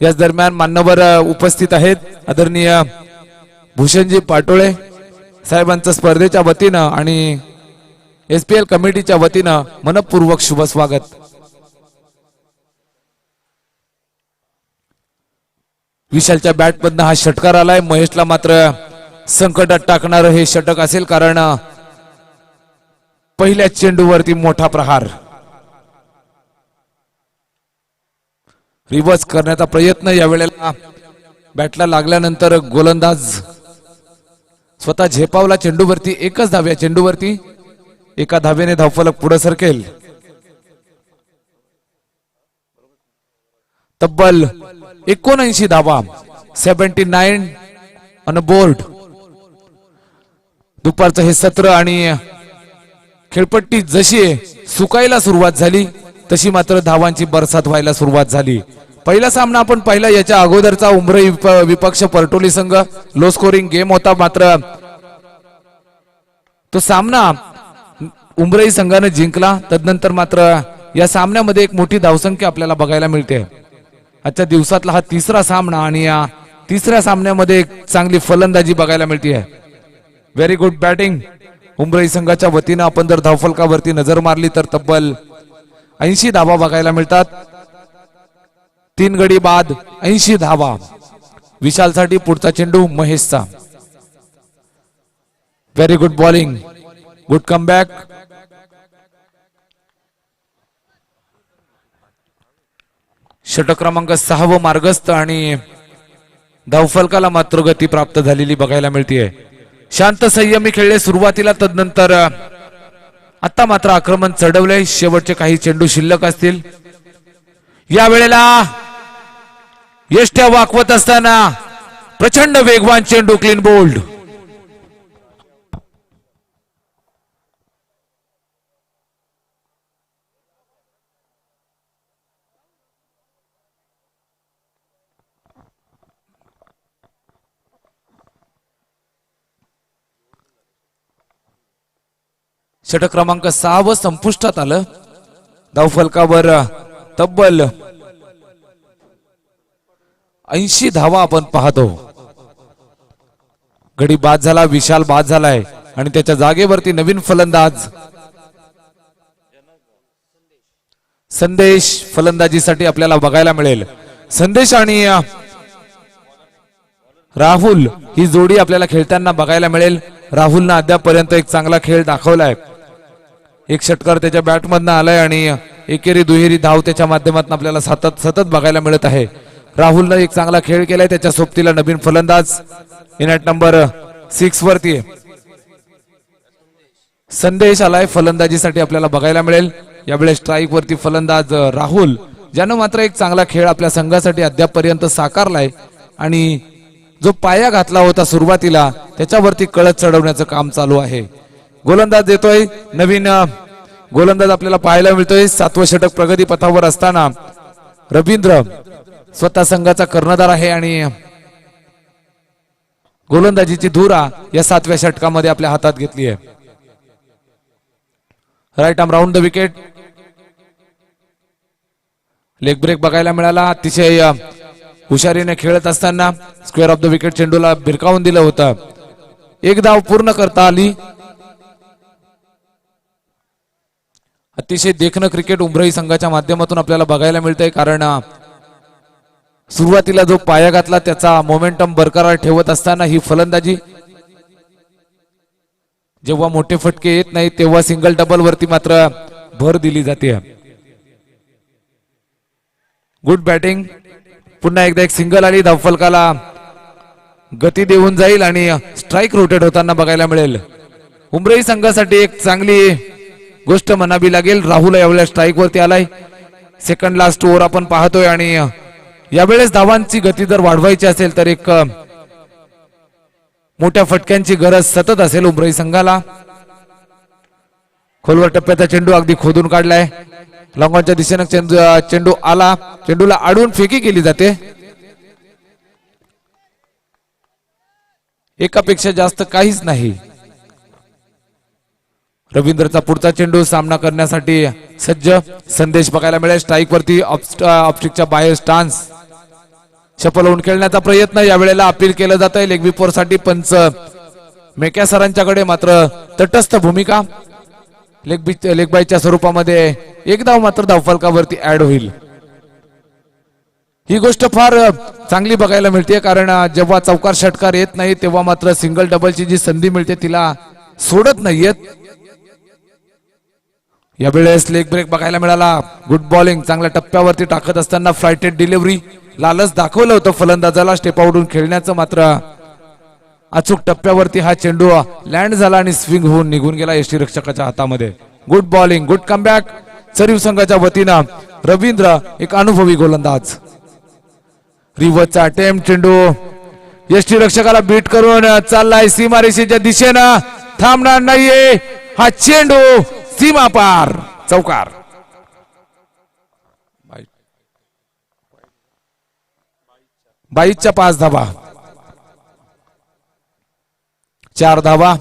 याच दरम्यान मान्यवर उपस्थित आहेत आदरणीय भूषणजी पाटोळे साहेबांचं स्पर्धेच्या वतीनं आणि SPL कमिटीच्या वतीनं मनपूर्वक शुभ स्वागत. विशालच्या बॅटमधनं हा षटकार आलाय. महेशला मात्र संकटात टाकणारं हे षटक असेल कारण पहिल्या चेंडूवरती मोठा प्रहार. रिव्हर्स करण्याचा प्रयत्न यावेळेला बॅटला लागल्यानंतर गोलंदाज स्वतः झेपावला चेंडूवरती. एकच धाव या चेंडूवरती. एका धावेने धावफलक पुढे सरकेल. तब्बल 79 धावा, 79 ऑन बोर्ड. दुपारचं हे सत्र आणि खेळपट्टी जशी सुकायला सुरुवात झाली तशी मात्र धावांची बरसात व्हायला सुरुवात झाली. पहिला सामना आपण पाहिला, याच्या अगोदरचा उमरई विपक्ष परटोली संघ लो स्कोरिंग गेम होता. मात्र तो सामना उमरई संघाने जिंकला. तदनंतर मात्र या सामन्यामध्ये एक मोठी धावसंख्या आपल्याला बघायला मिळते. आजच्या दिवसातला हा तिसरा सामना आणि या तिसऱ्या सामन्यामध्ये एक चांगली फलंदाजी बघायला मिळते. व्हेरी गुड बॅटिंग उमरई संघाच्या वतीनं. आपण जर धावफलकावरती नजर मारली तर तब्बल 80 धावा बघायला मिळतात. 3 गडी बाद 80 धावा. विशालसाठी पुढचा चेंडू महेशचा. Very good bowling, good comeback. षटक क्रमांक 6 व मार्गस्थ आणि धावफलकाला मात्र गती प्राप्त झालेली बघायला मिळते. शांत संयमी खेळले सुरुवातीला, तदनंतर आता मात्र आक्रमण चढवले. शेवटचे काही चेंडू शिल्लक असतील. या वेळेला यष्ट्या वाकवत असताना प्रचंड वेगवान चेंडू, क्लीन बोल्ड. षटक क्रमांक 6 व संपुष्टात आलं. धावफलकावर तब्बल 80 धावा आपण पाहतो. गडी बाद झाला, विशाल बाद झालाय आणि त्याच्या जागेवरती नवीन फलंदाज संदेश फलंदाजीसाठी आपल्याला बघायला मिळेल. संदेश आणि राहुल ही जोडी आपल्याला खेळताना बघायला मिळेल. राहुलनं अद्यापर्यंत एक चांगला खेळ दाखवलाय. एक षटकार त्याच्या बॅटमधनं आलाय आणि एकेरी दुहेरी धाव त्याच्या माध्यमातून आपल्याला सतत बघायला मिळत आहे. राहुलनं एक चांगला खेळ केलाय. त्याच्या सोबतीला नवीन फलंदाज इनॅट नंबर 6 वरती संदेश आलाय. फलंदाजीसाठी आपल्याला बघायला मिळेल. यावेळेस स्ट्राईक वरती फलंदाज राहुल, ज्यानं मात्र एक चांगला खेळ आपल्या संघासाठी अद्यापर्यंत साकारलाय आणि जो पाया घातला होता सुरुवातीला त्याच्यावरती कळत चढवण्याचं काम चालू आहे. गोलंदाज देतोय नवीन गोलंदाज आपल्याला पाहायला मिळतोय. 7वं षटक प्रगती पथावर असताना रवींद्र स्वतः संघाचा कर्णधार आहे आणि गोलंदाजीची धुरा या 7व्या षटकामध्ये आपल्या हातात घेतली आहे. Right arm round the wicket. Leg break बघायला मिळाला. अतिशय हुशारीने खेळत असताना स्क्वेअर ऑफ द विकेट चेंडूला भिरकावून दिलं होतं. एक धाव पूर्ण करता आली. अतिशय देखणं क्रिकेट उमरई संघाच्या माध्यमातून आपल्याला बघायला मिळतंय. कारण सुरुवातीला जो पाया घातला त्याचा मोमेंटम बरकरार ठेवत असताना ही फलंदाजी, जेव्हा मोठे फटके येत नाही तेव्हा सिंगल डबल वरती मात्र भर दिली जाते. Good batting. पुन्हा एकदा एक सिंगल आली. धावफलकाला गती देऊन जाईल आणि स्ट्राईक रोटेट होताना बघायला मिळेल. उमरई संघासाठी एक चांगली गोष्ट म्हणावी लागेल. राहुल यावेळेस स्ट्राईक वरती आलाय. सेकंड लास्ट ओव्हर आपण पाहतोय आणि यावेळेस धावांची गती जर वाढवायची असेल तर एक मोठ्या फटक्यांची गरज सतत असेल उमरई संघाला. खोलवर टप्प्याचा चेंडू अगदी खोदून काढलाय. लॉंगॉनच्या दिशेने चेंडू आला. चेंडूला आडून फेकी केली जाते. एकापेक्षा जास्त काहीच नाही. रवींद्रचा पुढचा चेंडू सामना करण्यासाठी सज्ज. संदेश बघायला मिळेल. स्ट्राईक वरती ऑफस्टिकच्या बाहेर स्टान्स शफल होऊन खेळण्याचा प्रयत्न. यावेळेला अपील केलं जात आहे. लेग बिफोर साठी पंच मेक्या सरांच्याकडे मात्र तटस्थ भूमिका. लेग बायच्या स्वरूपामध्ये एक धाव मात्र धावफलकावरती ऍड होईल. ही गोष्ट फार चांगली बघायला मिळते. कारण जेव्हा चौकार षटकार येत नाही तेव्हा मात्र सिंगल डबलची जी संधी मिळते तिला सोडत नाहीयेत. यावेळेस लेग ब्रेक बघायला मिळाला. Good bowling. चांगल्या टप्प्यावरती टाकत असताना फ्लायटेड डिलिव्हरी. लालच दाखवलं होतं फलंदाजाला स्टेप आउटून खेळण्याचं. मात्र अचूक टप्प्यावरती हा चेंडू लँड झाला आणि स्विंग होऊन निघून गेला यष्टीरक्षकाच्या हातामध्ये. Good bowling, good comeback. सरीव संघाच्या वतीनं रवींद्र एक अनुभवी गोलंदाज. रिव्हर्सचा अटेम्प्ट. चेंडू यष्टी रक्षकाला बीट करून चाललाय सीमारेषेच्या दिशेनं, थांबणार नाहीये हा चेंडू. सीमा पार, चौकार. बाईच्या 5 धावा, 4 धावा.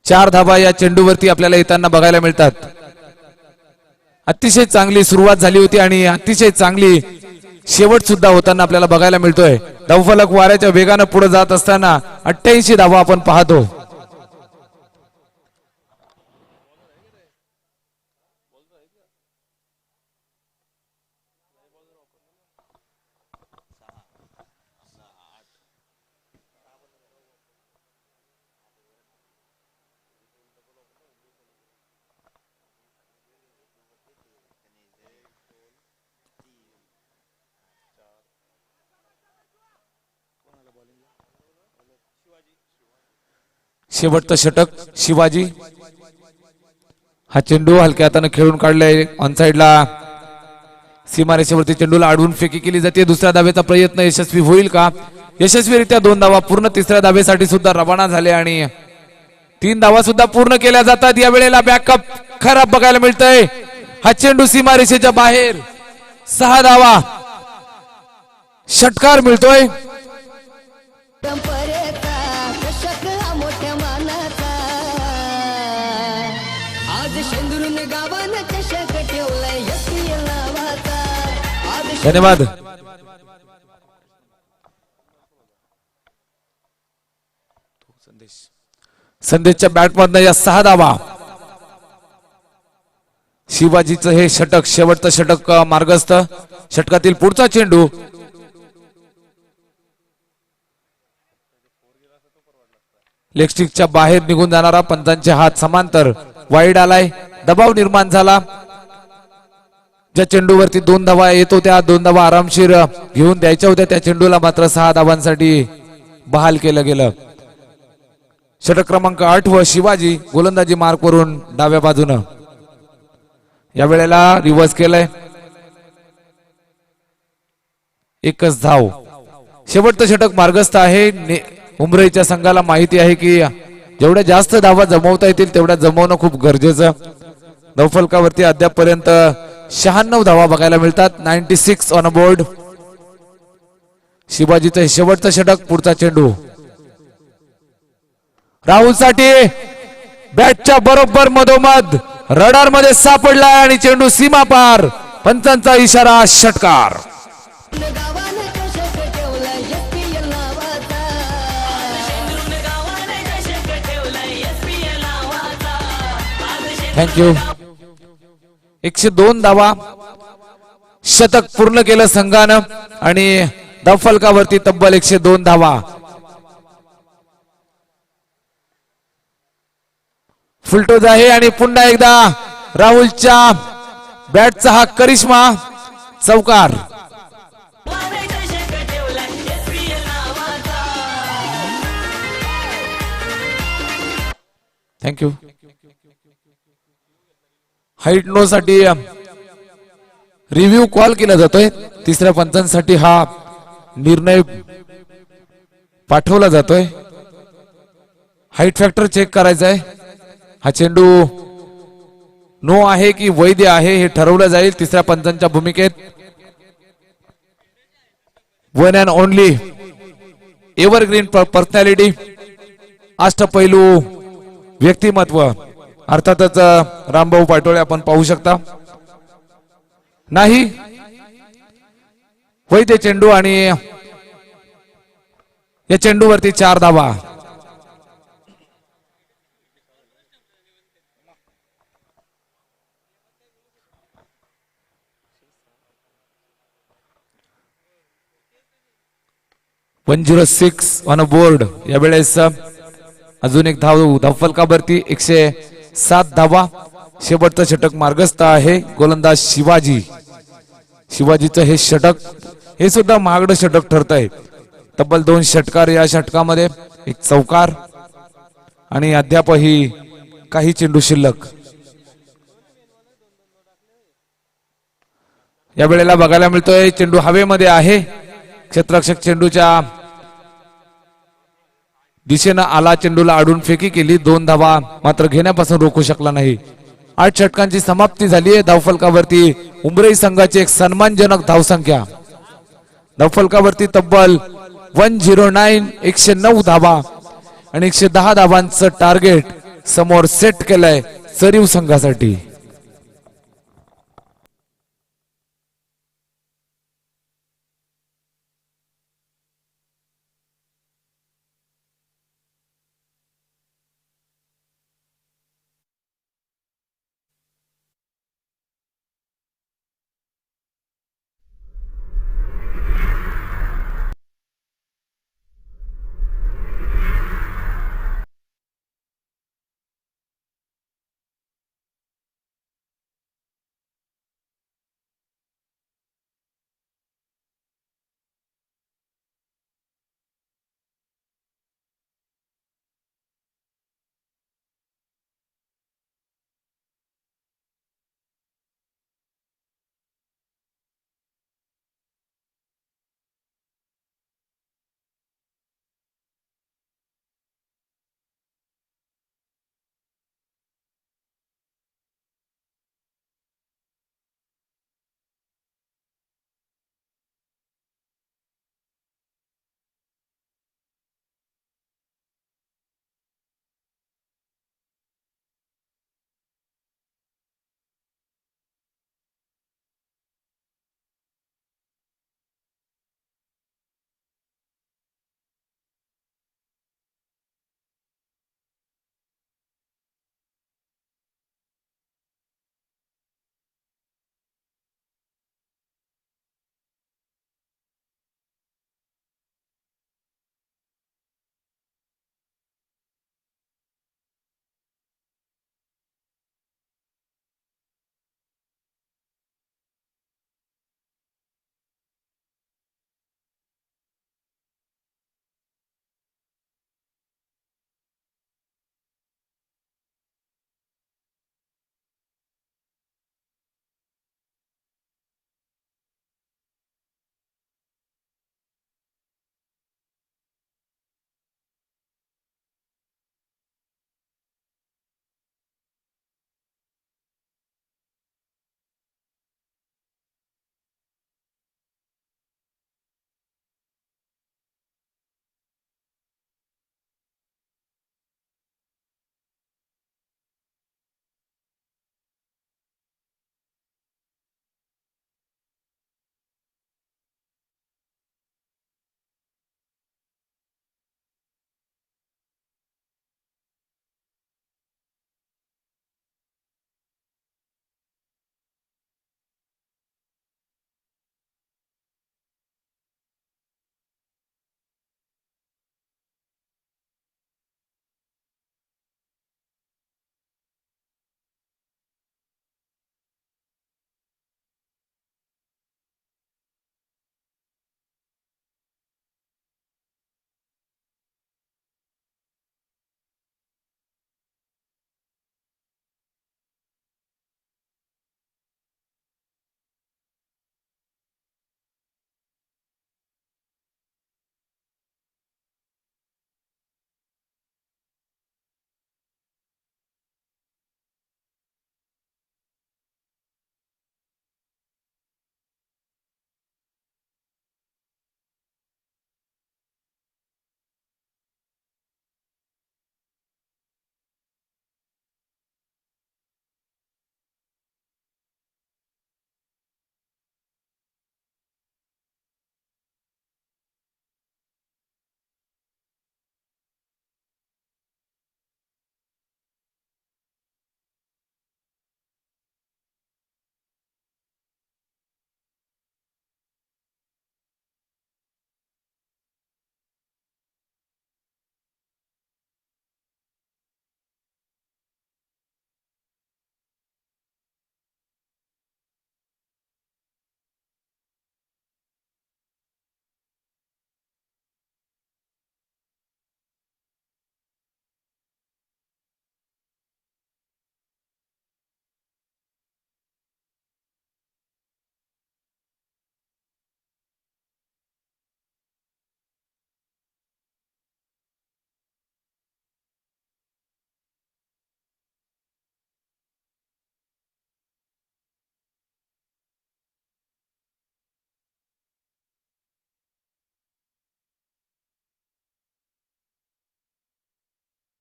4 धावा या चेंडूवरती आपल्याला येताना बघायला मिळतात. अतिशय चांगली सुरुवात झाली होती आणि अतिशय चांगली शेवट सुद्धा होताना आपल्याला बघायला मिळतोय. धावफलक वाऱ्याच्या वेगानं पुढे जात असताना 88 धावा आपण पाहतो. शेवटचं षटक शिवाजी. हा चेंडू हलक्या हाताने खेळून काढलाय ऑन साइडला. सीमारेषेवरती चेंडूला अडवून फेकी केली जाते. दुसऱ्या धावेचा प्रयत्न यशस्वी होईल का? यशस्वीरित्या 2 धावा पूर्ण. तिसऱ्या धावेसाठी सुद्धा रवाना झाले आणि 3 धावा सुद्धा पूर्ण केल्या जातात. या वेळेला बॅकअप खराब बघायला मिळतंय. हा चेंडू सीमारेषेच्या बाहेर. 6 धावा, षटकार मिळतोय. धन्यवाद. संदेशच्या बॅटमधनं या 6 धावा. शिवाजीचं हे षटक, शेवटचं षटक मार्गस्थ. षटकातील पुढचा चेंडू लेगस्टिकच्या बाहेर निघून जाणारा. पंचांचे हात समांतर वाईड आलाय. दबाव निर्माण झाला. ज्या चेंडूवरती 2 धावा येत होत्या, 2 धावा आरामशीर घेऊन द्यायच्या होत्या, त्या चेंडूला मात्र 6 धावांसाठी बहाल केलं गेलं. षटक क्रमांक 8 व शिवाजी गोलंदाजी मार्क वरून डाव्या बाजूनं. या वेळेला रिव्हर्स केलंय. 1च धाव. शेवटचं षटक मार्गस्थ आहे. उमरेच्या संघाला माहिती आहे की जेवढ्या जास्त धावा जमवता येतील तेवढ्या जमवणं खूप गरजेचं. धावफलकावरती अद्यापपर्यंत 96 धावा बघायला मिळतात. 96 ऑन बोर्ड. शिवाजीचं हे शेवटचं षटक. पुढचा चेंडू राहुलसाठी बॅटच्या बरोबर मधोमध रडार मध्ये सापडलाय आणि चेंडू सीमा पार. पंचांचा इशारा, षटकार. थँक्यू. 102 धावा, शतक पूर्ण केलं संघानं आणि धावफलकावरती तब्बल 102 धावा. फुलटोज आहे आणि पुन्हा एकदा राहुलच्या बॅटचा हा करिश्मा. चौकार. थँक्यू. हाईट नो साठी रिव्ह्यू कॉल केला जातोय. तिसऱ्या पंचांसाठी हा निर्णय पाठवला जातोय. हाईट फॅक्टर चेक करायचा आहे. हा चेंडू नो आहे की वैध आहे हे ठरवलं जाईल तिसऱ्या पंचांच्या भूमिकेत. One and only evergreen personality, अष्टपैलू व्यक्तिमत्व, अर्थातच रामभाऊ पाटोळे आपण पाहू शकता. नाही वैध चेंडू आणि या चेंडूवरती 4 धावा. (106) ऑन अ बोर्ड. या वेळेस अजून एक धावफलकावरती 107 धावा. शेवटचं षटक मार्गस्थ आहे. गोलंदाज शिवाजी. शिवाजीचं हे षटक हे सुद्धा महागडं षटक ठरत आहे. तब्बल 2 षटकार या षटकामध्ये, 1 चौकार आणि अद्यापही काही चेंडू शिल्लक. या वेळेला बघायला मिळतोय चेंडू हवेमध्ये आहे. क्षेत्ररक्षक चेंडूच्या दिशेनं आला, चेंडूला आडून फेकी केली. 2 धावा मात्र घेण्यापासून रोखू शकला नाही. 8 षटकांची समाप्ती झाली आहे. धावफलकावरती उमरई संघाची एक सन्मानजनक धावसंख्या. धावफलकावरती तब्बल 109 109 धावा आणि 110 धावांचं टार्गेट समोर सेट केलंय सरीव संघासाठी.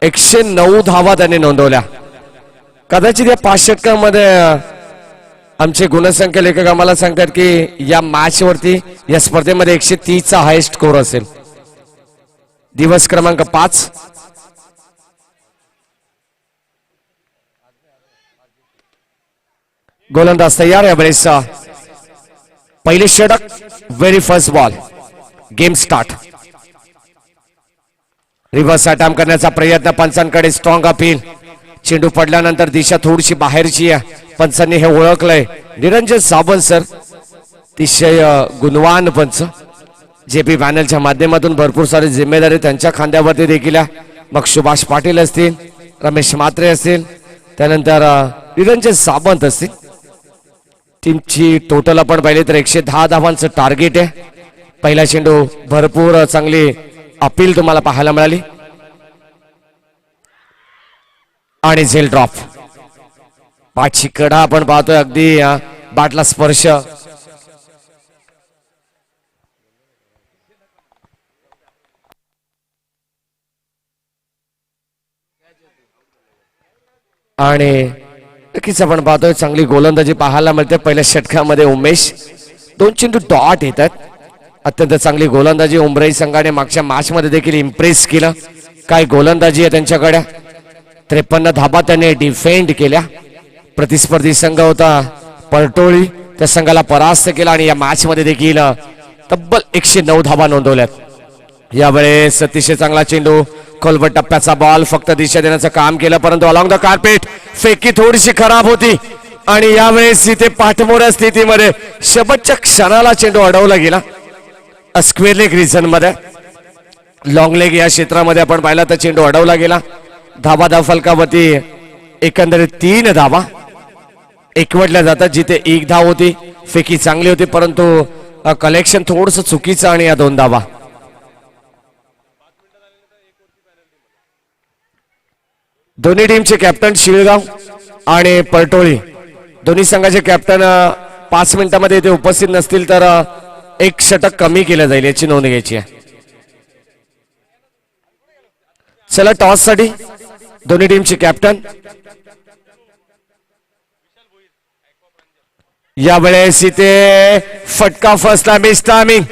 109 धावा त्यांनी नोंदवल्या. कदाचित या 5 षटकांमध्ये आमचे गुणसंख्या लेखक आम्हाला सांगतात की या मॅच वरती या स्पर्धेमध्ये 130 चा हायेस्ट स्कोर असेल. दिवस क्रमांक 5. गोलंदाज तयार. यावेळेस पहिले षटक, very first ball, game start. Reverse attempt करण्याचा प्रयत्न, पंचांकडे स्ट्रॉंग अपील. चेंडू पडल्यानंतर दिशा थोडीशी बाहेरची आहे, पंचांनी हे ओळखलंय. निरंजन सावंत सर अतिशय गुणवान पंच, जेपी पॅनलच्या माध्यमातून भरपूर सारी जिम्मेदारी त्यांच्या खांद्यावरती देखील आहे. मग सुभाष पाटील असतील, रमेश म्हात्रे असतील, त्यानंतर निरंजन सावंत असतील. टीमची टोटल आपण पाहिले तर 110 धावांचं टार्गेट आहे. पहिला चेंडू भरपूर चांगली अपील तुम्हाला पाहायला मिळाली आणि झेल ड्रॉप. पाठची कडा आपण पाहतोय, अगदी बॅटला स्पर्श. आणि नक्कीच आपण पाहतोय चांगली गोलंदाजी पाहायला मिळते. पहिल्या षटकामध्ये उमेश 2 चेंडू डॉट येतात. अत्यंत चांगली गोलंदाजी. उमराई संघाने मागच्या मॅच मध्ये देखील इम्प्रेस केलं. काय गोलंदाजी आहे त्यांच्याकडे. 53 धाबा त्याने डिफेंड केल्या. प्रतिस्पर्धी संघ होता परटोळी, त्या संघाला परास्त केला आणि या मॅच मध्ये देखील तब्बल 109 धाबा नोंदवल्यात. यावेळेस अतिशय चांगला चेंडू, खोलवर टप्प्याचा बॉल, फक्त दिशा देण्याचं काम केलं, परंतु अलॉंग द कार्पेट फेकी थोडीशी खराब होती आणि यावेळेस इथे पाठमोऱ्या स्थितीमध्ये शेवटच्या क्षणाला चेंडू अडवला गेला. स्क्वेअर लेग रिजन मध्ये, लॉंग लेग या क्षेत्रामध्ये आपण पाहिला तर चेंडू अडवला गेला. धाबा धाव फलकावरती एकंदरीत 3 धाबा एकवटल्या जातात. जिथे 1 धाव होती, फेकी चांगली होती, परंतु कलेक्शन थोडस चुकीचं आणि या 2 धाबा. दोन्ही टीमचे कॅप्टन शिळगाव आणि परटोळी, दोन्ही संघाचे कॅप्टन 5 मिनिटांमध्ये इथे उपस्थित नसतील तर 1 षटक कमी केलं जाईल, याची नोंद घ्यायची आहे. चला टॉस साठी दोन्ही टीमचे कॅप्टन. यावेळेस इथे फटका फसला, मिस टायमिंग.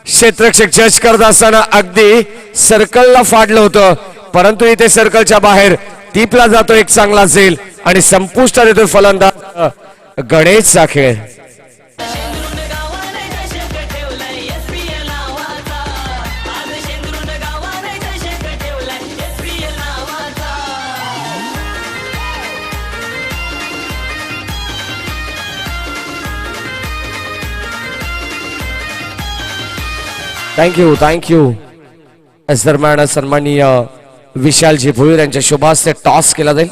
क्षेत्ररक्षक जज करत असताना अगदी सर्कलला फाडलं होतं, परंतु इथे सर्कलच्या बाहेर टीपला जातो एक चांगला झेल आणि संपुष्टात येतो फलंदाज गणेशचा खेळ. थँक्यू. याच दरम्यान सन्माननीय विशालजी भोईर यांच्या शुभास्ते टॉस केला जाईल.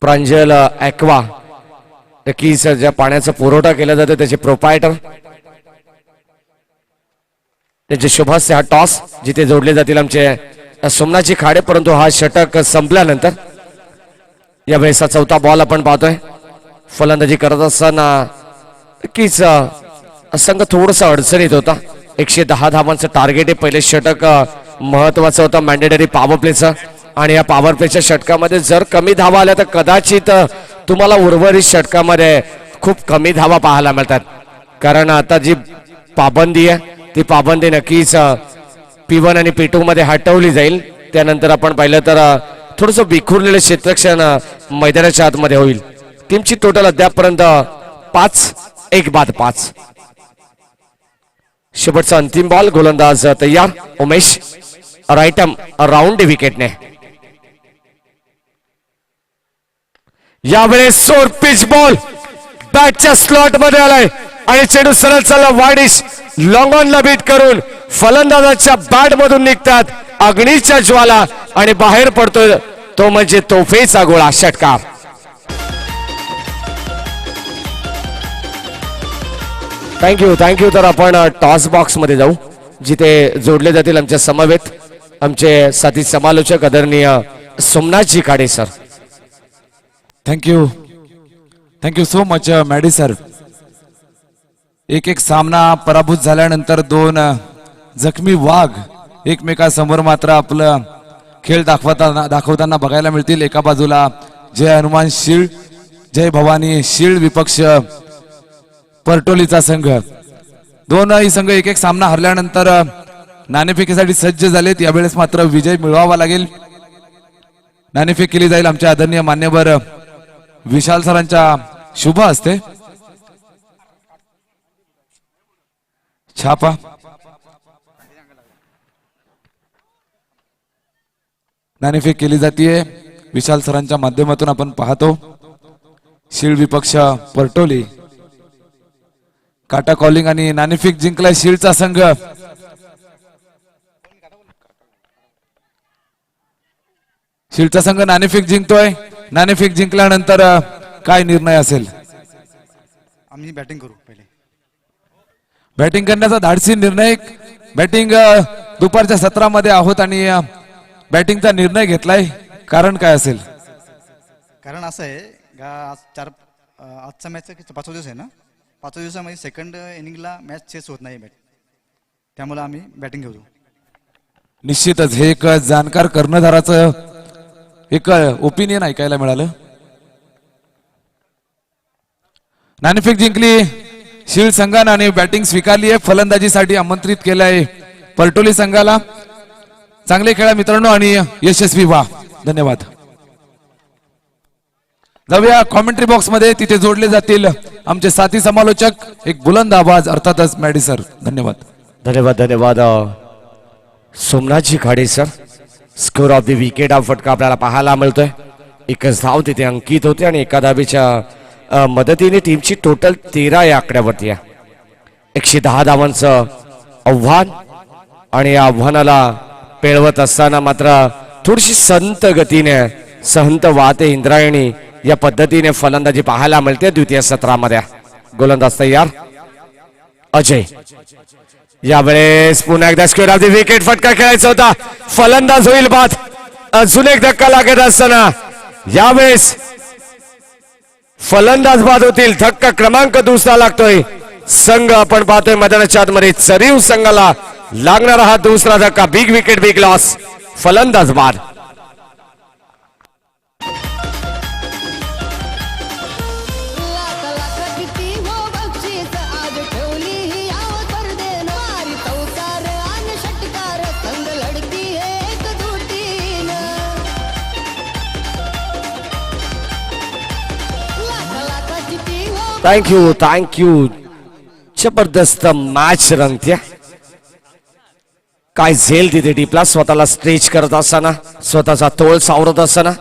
प्रांजल ॲक्वा, नक्कीच ज्या पाण्याचा पुरवठा केला जातो त्याचे प्रोपायटर, त्यांचे शुभास्ते हा टॉस, जिथे जोडले जातील आमचे सोमनाथजी खाडे. परंतु हा षटक संपल्यानंतर यावेळेस 4था बॉल आपण पाहतोय. फलंदाजी करत असताना नक्कीच संघ थोडासा अडचणीत होता. 110 धावांचं टार्गेट आहे. पहिले षटक महत्वाचं होतं, मॅन्डेटरी पॉवर प्लेचं, आणि या पॉवर प्लेच्या षटकामध्ये जर कमी धावा आल्या तर कदाचित तुम्हाला उर्वरित षटकामध्ये खूप कमी धावा पाहायला मिळतात. कारण आता जी पाबंदी आहे ती पाबंदी नक्कीच P1 आणि P2 मध्ये हटवली जाईल. त्यानंतर आपण पाहिलं तर थोडंसं विखुरलेलं क्षेत्ररक्षण मैदानाच्या आतमध्ये होईल. टीमची टोटल अद्यापपर्यंत 5, 1 बाद 5. शेवटचा अंतिम बॉल, गोलंदाज तयार. उमेश राईट आर्म राऊंड विकेटने. यावेळेस सोर पिच बॉल बॅटच्या स्लॉट मध्ये आलाय आणि चेंडू सरळ चालला वाईडिश, लॉंग ऑनला बीट करून फलंदाजाच्या बॅट मधून निघतात अग्नीच्या ज्वाला आणि बाहेर पडतोय तो म्हणजे तोफेचा गोळा, षटकार. थँक्यू. तर आपण टॉस बॉक्स मध्ये जाऊ, जिथे जोडले जातील आमच्या समवेत आमचे साथी समालोचक आदरणीय Somnathji Khade sir. Thank you so much Maddy sir. एक सामना पराभूत झाल्यानंतर 2 जखमी वाघ एकमेकासमोर मात्र आपलं खेळ दाखवताना बघायला मिळतील. एका बाजूला जय हनुमान शील्ड, जय भवानी शील्ड विपक्ष परटोलीचा संघ. दोनही संघ एक एक सामना हरल्यानंतर नाणेफेकीसाठी सज्ज झालेत. यावेळेस मात्र विजय मिळवावा लागेल. नाणेफेक केली जाईल आमच्या आदरणीय मान्यवर विशाल सरांच्या शुभ हस्ते. छापा नाणेफेक केली जाते विशाल सरांच्या माध्यमातून आपण पाहतो. शील्ड विपक्ष परटोली. काटा कॉलिंग आणि नाणेफेक जिंकलाय शील्डचा संघ. शील्डचा संघ नाणेफेक जिंकतोय. नाणेफेक जिंकल्यानंतर काय निर्णय असेल? आम्ही बॅटिंग करू पहिले. बॅटिंग करण्याचा धाडसी निर्णय. बॅटिंग दुपारच्या सत्रामध्ये आहोत आणि बॅटिंगचा निर्णय घेतलाय. कारण काय असेल? कारण असं आहे का आजचा मॅच 5 दिवस आहे ना. 5 दिवसामध्ये सेकंड इनिंगला मॅच चेस होत नाही त्यामुळे आम्ही बॅटिंग घेऊ. निश्चितच हे एक जाणकार कर्णधाराचं एक ओपिनियन ऐकायला मिळालं. नाणेफेक जिंकली शील्ड संघानं आणि बॅटिंग स्वीकारली आहे. फलंदाजीसाठी आमंत्रित केलंय परटोली संघाला. चांगले खेळा मित्रांनो आणि यशस्वी व्हा. धन्यवाद. जाऊया कॉमेंट्री बॉक्स मध्ये. तिथे जोडले जातील आमचे साथी समालोचक. एक बुलंद आवाज अर्थातच मॅडी सर. धन्यवाद. धन्यवाद धन्यवाद Somnathji Khade sir. Score of the wicket हा फटका आपल्याला पाहायला मिळतोय. एकच धाव तिथे अंकित होते आणि एका धावेच्या मदतीने टीमची टोटल 13 या आकड्यावरती आहे. 110 धावांचं आव्हान आणि या आव्हानाला पेळवत असताना मात्र थोडीशी संत गतीने संत वाहते इंद्रायणी या पद्धतीने फलंदाजी पाहायला मिळते द्वितीय सत्रामध्ये. गोलंदाज तयार अजय. यावेळेस पुन्हा एकदा स्क्वेअर ऑफ द विकेट फटका खेळायचा होता. फलंदाज होईल बाद. अजून एक धक्का लागत असताना यावेळेस फलंदाज बाद होतील. धक्का क्रमांक दुसरा लागतोय. संघ आपण पाहतोय मैदानाच्या आतमध्ये चरीव संघाला लागणारा हा दुसरा धक्का. Big wicket big loss. फलंदाज बाद. थँक्यू. जबरदस्त मॅच रंगते. काय झेल तिथे डीपला स्वतःला स्ट्रेच करत असताना, स्वतःचा तोल सावरत असताना.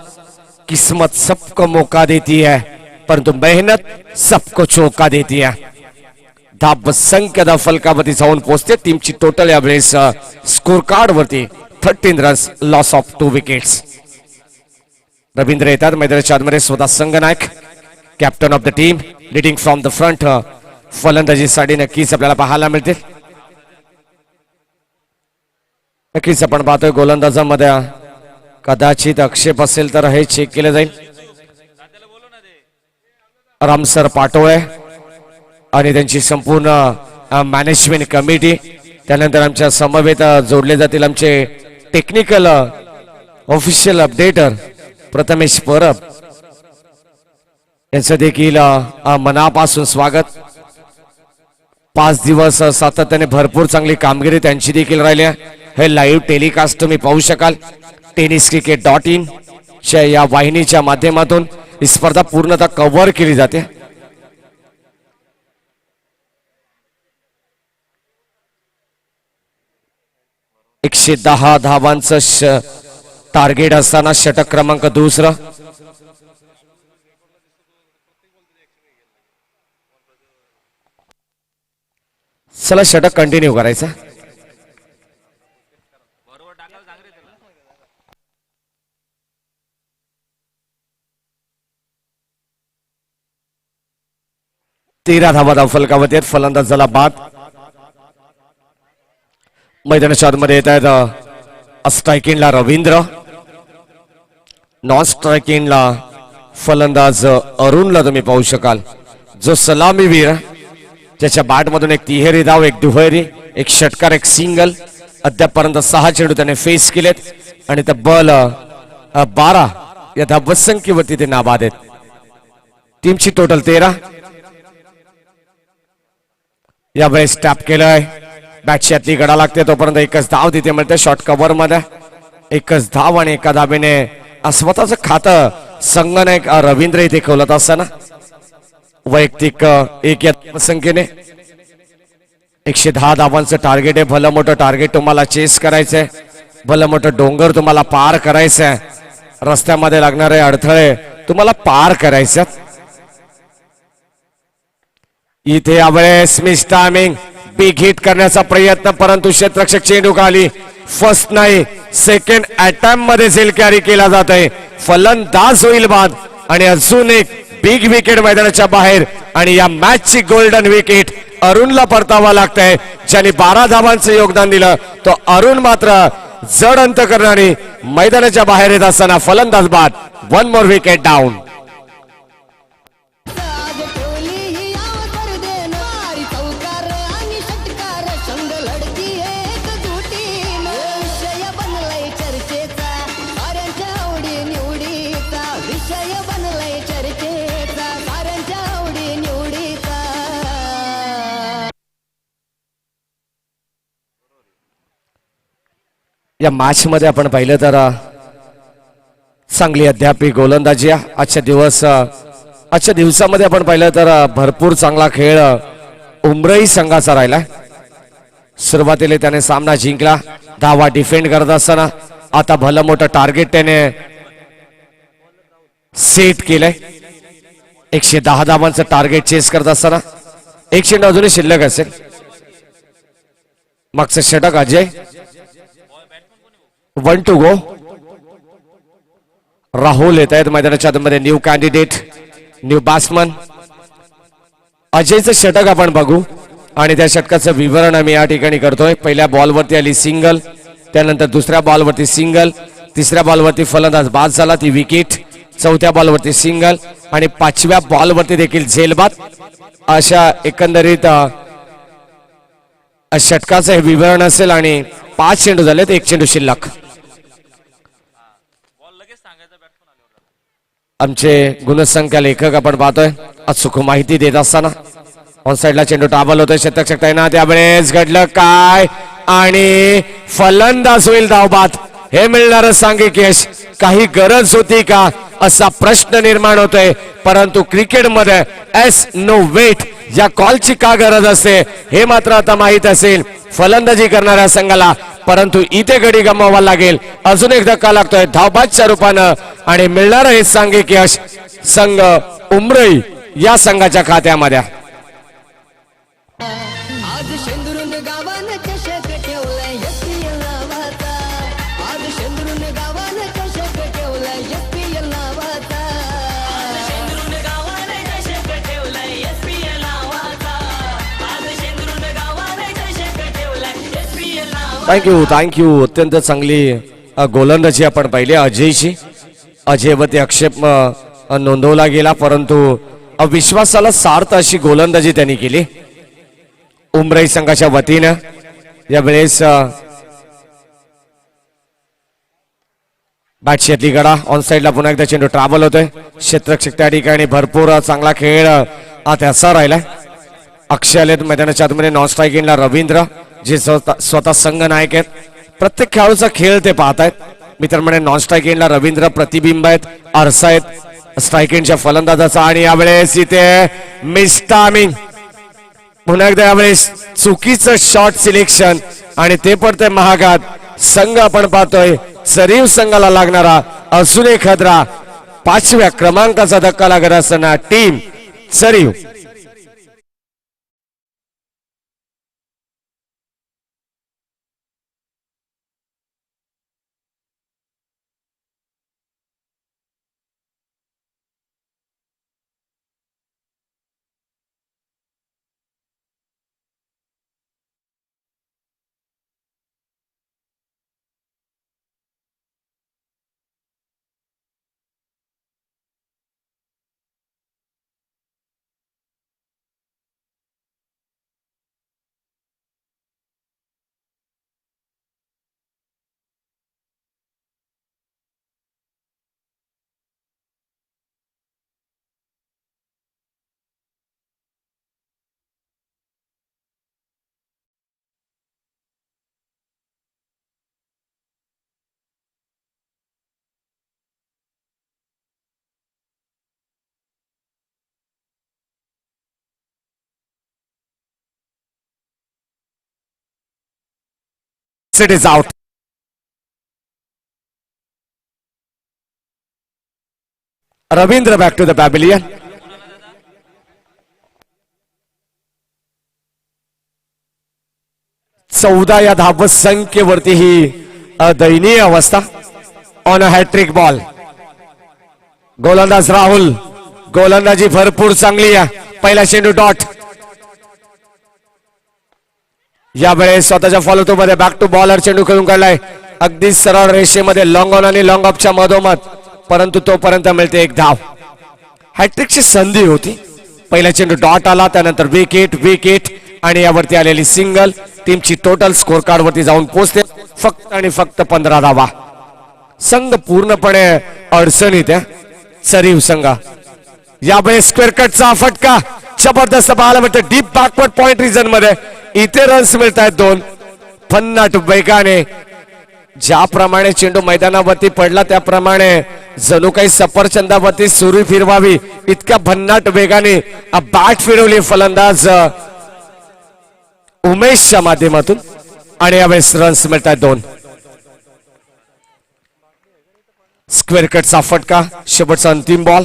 किस्मत सबको मौका देती है परंतु मेहनत सबको चौका देती है. धाब संख्या फलकावरती जाऊन पोहोचते. टीमची टोटल यावेळेस स्कोर कार्ड वरती 13 runs loss of 2 wickets. Ravindra येतात मैदानाच्या आतमध्ये. स्वतः संघनायक captain of the team leading from the front. फलंदाजीसाठी नक्कीच आपल्याला पाहायला मिळते. नक्कीच आपण पाहतोय गोलंदाजामध्ये कदाचित आक्षेप असेल तर हे चेक केले जाईल. रामसर पाटोळे आणि त्यांची संपूर्ण मॅनेजमेंट कमिटी. त्यानंतर आमच्या समवेत जोडले जातील आमचे technical official updater Prathamesh Parab यांचं देखील मनापासून स्वागत. 5 दिवस सातत्याने भरपूर चांगली कामगिरी त्यांची देखील राहिली आहे. हे लाईव्ह टेलिकास्ट तुम्ही पाहू शकाल tenniscricket.in च्या या वाहिनीच्या माध्यमातून ही स्पर्धा पूर्णतः कव्हर केली जाते. एकशे 10 धावांचं टार्गेट असताना षटक क्रमांक दुसरा. चला षटक कंटिन्यू करायचा. तेरा धावा धाव फलकावरती आहेत. फलंदाज झाला बाद. मैदानाच्या आतमध्ये येत आहेत स्ट्रायकिंगला रवींद्र. नॉन स्ट्रायकिंगला फलंदाज अरुणला तुम्ही पाहू शकाल, जो सलामीवीर ज्याच्या बॅट मधून एक तिहेरी धाव, एक दुहेरी, एक षटकार, एक सिंगल अद्यापर्यंत 6 चेंडू त्याने फेस केलेत आणि तब्बल 12 या धावसंख्येवरती ते नाबाद आहेत. टीमची टोटल 13. यावेळेस टॅप केलंय, बॅटची आतली गडा लागते तोपर्यंत एकच धाव तिथे मिळते. शॉर्ट कव्हर मध्ये एकच धाव आणि एका धावेने स्वतःच खातं संगनायक रवींद्र इथे खोलत असताना वैयक्तिक एक या संख्येने 110 धावांचं टार्गेट आहे. भलं मोठं टार्गेट तुम्हाला चेस करायचंय, भलं मोठं डोंगर तुम्हाला पार करायचंय, रस्त्यामध्ये लागणारे अडथळे तुम्हाला पार करायचे. इथे यावेळेस मिस टायमिंग, बिग हिट करण्याचा प्रयत्न, परंतु क्षेत्ररक्षक चेंडू खाली. फर्स्ट नाही, सेकंड अटॅम्प्ट मध्ये झेल कॅरी केला जात आहे. फलंदाज होईल बाद आणि अजून एक बिग विकेट मैदानाच्या बाहेर आणि या मॅचची गोल्डन विकेट अरुणला परतावा लागतंय. ज्याने 12 धावांचं योगदान दिलं तो अरुण मात्र जड अंत करणारी मैदानाच्या बाहेर येत असताना फलंदाज बाद. 1 मोर विकेट डाऊन. या मॅच मध्ये आपण पाहिलं तर चांगली अद्यापही गोलंदाजी आजच्या दिवसामध्ये आपण पाहिलं तर भरपूर चांगला खेळ उमरई संघाचा राहिला. सुरुवातीला त्याने सामना जिंकला, धावा डिफेंड करत असताना आता भलं मोठं टार्गेट त्याने सेट केलंय. 110 धावांचं टार्गेट चेस करत असताना एक चेंडू अजूनही शिल्लक असेल. मागचं षटक अजय. 1 to go. राहुल येत आहेत मैदानाच्या आतमध्ये, न्यू कॅन्डिडेट, न्यू बॅट्समन. अजयचं षटक आपण बघू आणि त्या षटकाचं विवरण आम्ही या ठिकाणी करतोय. पहिल्या बॉलवरती आली सिंगल, त्यानंतर दुसऱ्या बॉलवरती सिंगल, तिसऱ्या बॉलवरती फलंदाज बाद झाला, ती विकेट. चौथ्या बॉलवरती सिंगल आणि 5व्या बॉलवरती देखील झेलबाद. अशा एकंदरीत षटकाचं हे विवरण असेल आणि 5 चेंडू झालेत, 1 चेंडू शिल्लक. आमचे गुणसंख्या लेखक आपण पाहतोय अचूक माहिती देत असताना ऑन साइडला चेंडू टाबल होतोय. क्षेत्ररक्षक तैनात. त्यावेळेस घडलं काय आणि फलंदाज होईल धावबाद. हे मिळणारं सांघिक यश काही गरज होती का असा प्रश्न निर्माण होतोय, परंतु क्रिकेटमध्ये एस नो वेट या कॉलची का गरज असते हे मात्र आता माहित असेल फलंदाजी करणाऱ्या संघाला. परंतु इथे गडी गमवावा लागेल. अजून एक धक्का लागतोय धावबादच्या रूपानं आणि मिळणार हे सांघिक यश संघ उमरई या संघाच्या खात्यामध्ये. आज शेंदुरून गावानं चषक ठेवलाय एसपीएल नावाचा. आज शेंदुरून गावानं चषक ठेवलाय एसपीएल नावाचा. आज शेंदुरून गावानं चषक ठेवलाय एसपीएल नावाचा. आज शेंदुरून गावानं चषक ठेवलाय एसपीएल नावाचा. थँक्यू. अत्यंत चांगली गोलंदाजी आपण पाहिली अजयची. अजयवरती आक्षेप नोंदवला गेला, परंतु विश्वासाला सार्थ अशी गोलंदाजी त्यांनी केली उमरई संघाच्या वतीनं. यावेळेस बॅटची आतली गडा, ऑन साइडला पुन्हा एकदा चेंडू ट्रॅव्हल होतोय. क्षेत्ररक्षक त्या ठिकाणी भरपूर चांगला खेळ त्याचा राहिलाय. अक्षय आलेत मैदानाच्या आतमध्ये. नॉन स्ट्रायकिंगला रवींद्र जे स्वतः संघ नायक आहेत. प्रत्येक खेळाडूचा खेळ ते पाहतायत. मित्र म्हणे नॉन स्ट्रायकिंगला रवींद्र प्रतिबिंब आहेत, आरसा आहेत स्ट्रायकिंगच्या फलंदाजाचा. आणि यावेळेस इथे मिस टायमिंग, पुन्हा एकदा यावेळेस चुकीचं शॉट सिलेक्शन आणि ते पडतंय महागात. संघ आपण पाहतोय सरीव संघाला लागणारा अजून एक खतरा. 5व्या क्रमांकाचा धक्का लागत असताना team सरीव It is out. Ravindra back to the pavilion. चौदा या धावत संख्येवरती ही दयनीय अवस्था. On a hattrick ball. गोलंदाज राहुल. गोलंदाजी भरपूर चांगली आहे. पहिला चेंडू डॉट. यावेळेस स्वतःच्या फॉलो टू मध्ये बॅक टू बॉलर चेंडू खेळून काढलाय. अगदी सरळ रेषेमध्ये लॉंग ऑन आणि लॉंग ऑफच्या मधोमध, परंतु तोपर्यंत मिळते एक धाव. हॅट्रिकची संधी होती. पहिला चेंडू डॉट आला, त्यानंतर विकेट विकेट आणि यावरती आलेली सिंगल. टीमची टोटल स्कोर कार्ड वरती जाऊन पोहोचते फक्त आणि फक्त 15 धावा. संघ पूर्णपणे अडचणीत आहे. सरीव संघ. यावेळेस स्क्वेअर कटचा फटका जबरदस्त पाहायला मिळतो डीप बॅकवर्ड पॉइंट रिजन मध्ये. इथे रन्स मिळत आहेत 2. भन्नाट वेगाने ज्याप्रमाणे चेंडू मैदानावरती पडला त्याप्रमाणे जणू काही सफरचंदावरती सुरी फिरवावी इतक्या भन्नाट वेगाने बॅट फिरवली फलंदाज उमेशच्या माध्यमातून आणि यावेळेस रन्स मिळत आहेत 2. स्क्वेअर कटचा फटका. शेवटचा अंतिम बॉल.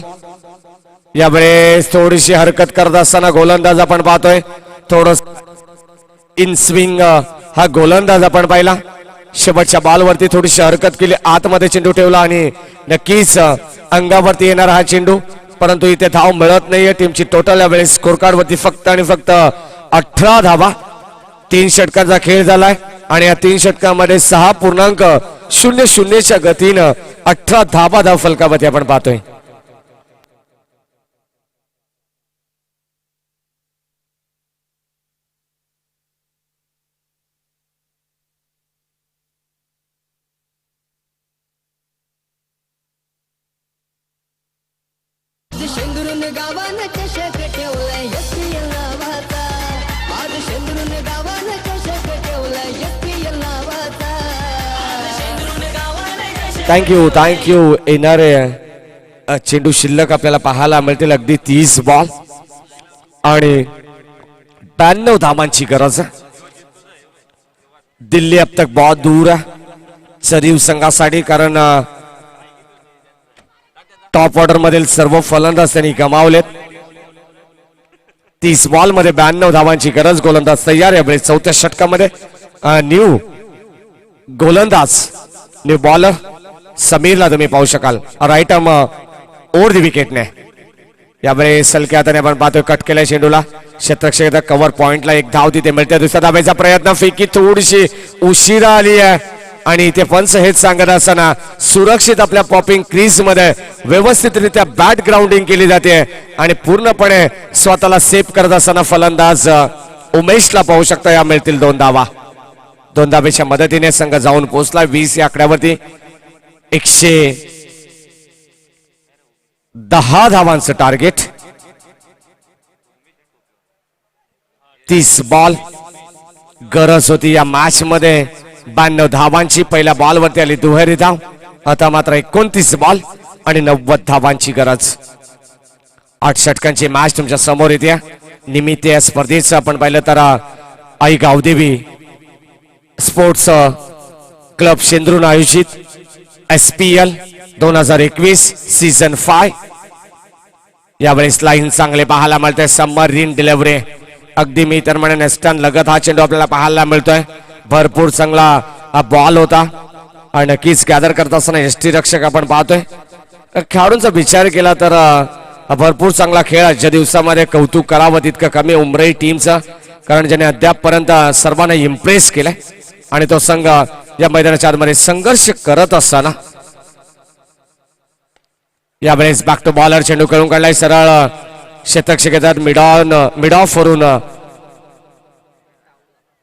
यावेळेस थोडीशी हरकत करत असताना गोलंदाज आपण पाहतोय. थोडं इन स्विंग हा गोलंदाज आपण पाहिला. शेवटच्या बॉलवरती थोडीशी हरकत केली. आतमध्ये चेंडू ठेवला आणि नक्कीच अंगावरती येणार हा चेंडू, परंतु इथे धाव मिळत नाहीये. टीमची टोटल यावेळेस स्कोर कार्ड वरती फक्त आणि फक्त 18 धावा. 3 षटकांचा खेळ झालाय आणि या 3 षटकांमध्ये 6.00 च्या गतीनं 18 धावा धाव फलकावरती आपण पाहतोय. शेंदुरून गावानं चषक ठेवलाय SPL नावाचा. आज शेंदुरून गावानं चषक ठेवलाय SPL नावाचा. थँक्यू येणारे चेंडू शिल्लक आपल्याला पाहायला मिळतील. अगदी 30 बॉल आणि 92 धावांची गरज आहे. दिल्ली अब तक बहुत दूर आहे सरीव संघासाठी, कारण टॉप ऑर्डर मधील सर्व फलंदाज त्यांनी गमावलेत. 30 बॉल मध्ये 92 धावांची गरज. गोलंदाज तयार. यावेळेस 4थ्या षटकामध्ये न्यू गोलंदाज न्यू बॉलर समीरला तुम्ही पाहू शकाल. राईट आर्म ओव्हर द विकेटने. यावेळेस सलक्या हाताने आपण पाहतोय कट केल्या चेंडूला. क्षेत्ररक्षक कव्हर पॉइंटला एक धाव तिथे मिळते. दुसऱ्या धावेचा प्रयत्न. फेकी थोडीशी उशिरा आली आहे आणि इथे पंच हेच सांगत असताना सुरक्षित आपल्या पॉपिंग क्रीज मध्ये व्यवस्थितरित्या बॅट ग्राउंडिंग केली जाते आणि पूर्णपणे स्वतःला सेफ करत असताना फलंदाज उमेशला पाहू शकता. या मिळतील 2 धावा. 2 धावेच्या मदतीने संघ जाऊन पोहोचला 20 या आकड्यावरती. 110 धावांचं टार्गेट. 30 बॉल गरज होती या मॅच मध्ये. 92 धावांची. पहिल्या बॉल वरती आली दुहेरी धाव. आता मात्र 29 बॉल आणि 90 धावांची गरज. 8 षटकांची मॅच तुमच्या समोर येते. निमित्त या स्पर्धेचं आपण पाहिलं तर आई गावदेवी स्पोर्ट्स क्लब शेंद्रून आयोजित SPL 2021 सीझन 5. यावेळेस लाईन चांगले पाहायला मिळते. Submarine delivery. अगदी मी तर म्हणेन नेस्टन लगत हा चेंडू आपल्याला पाहायला मिळतोय. भरपूर चांगला बॉल होता आणि नक्कीच गॅदर करत असताना यष्टी रक्षक आपण पाहतोय. खेळाडूंचा विचार केला तर भरपूर चांगला खेळ. आजच्या दिवसामध्ये कौतुक करावं तितकं कमी उमराई टीमचं, कारण ज्याने अद्यापपर्यंत सर्वांना इम्प्रेस केलंय आणि तो संघ या मैदानाच्या आतमध्ये संघर्ष करत असताना यावेळेस बॅक टू बॉलर चेंडू खेळून काढलाय. सरळ क्षेत्ररक्षक मिड ऑफ वरून